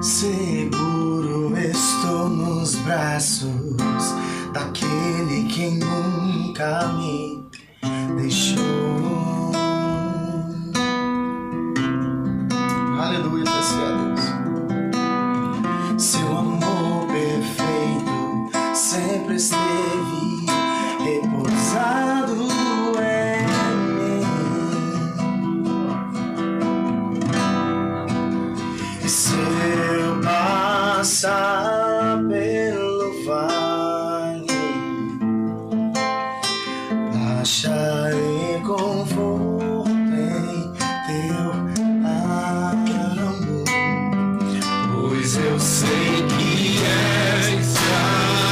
Seguro estou nos braços daquele que nunca me deixou. Aleluia, graças a Deus. Seu amor perfeito sempre esteve repousado em mim. E se eu passar pelo vale, acharei conforto em teu amor, pois eu sei que és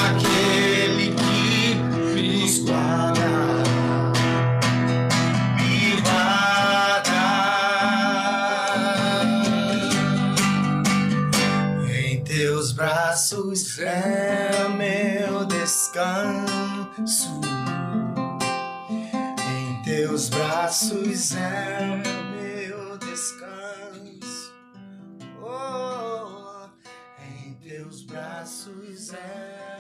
aquele que me guarda, me guarda. Em teus braços é meu descanso. Em teus braços é meu descanso. braços, é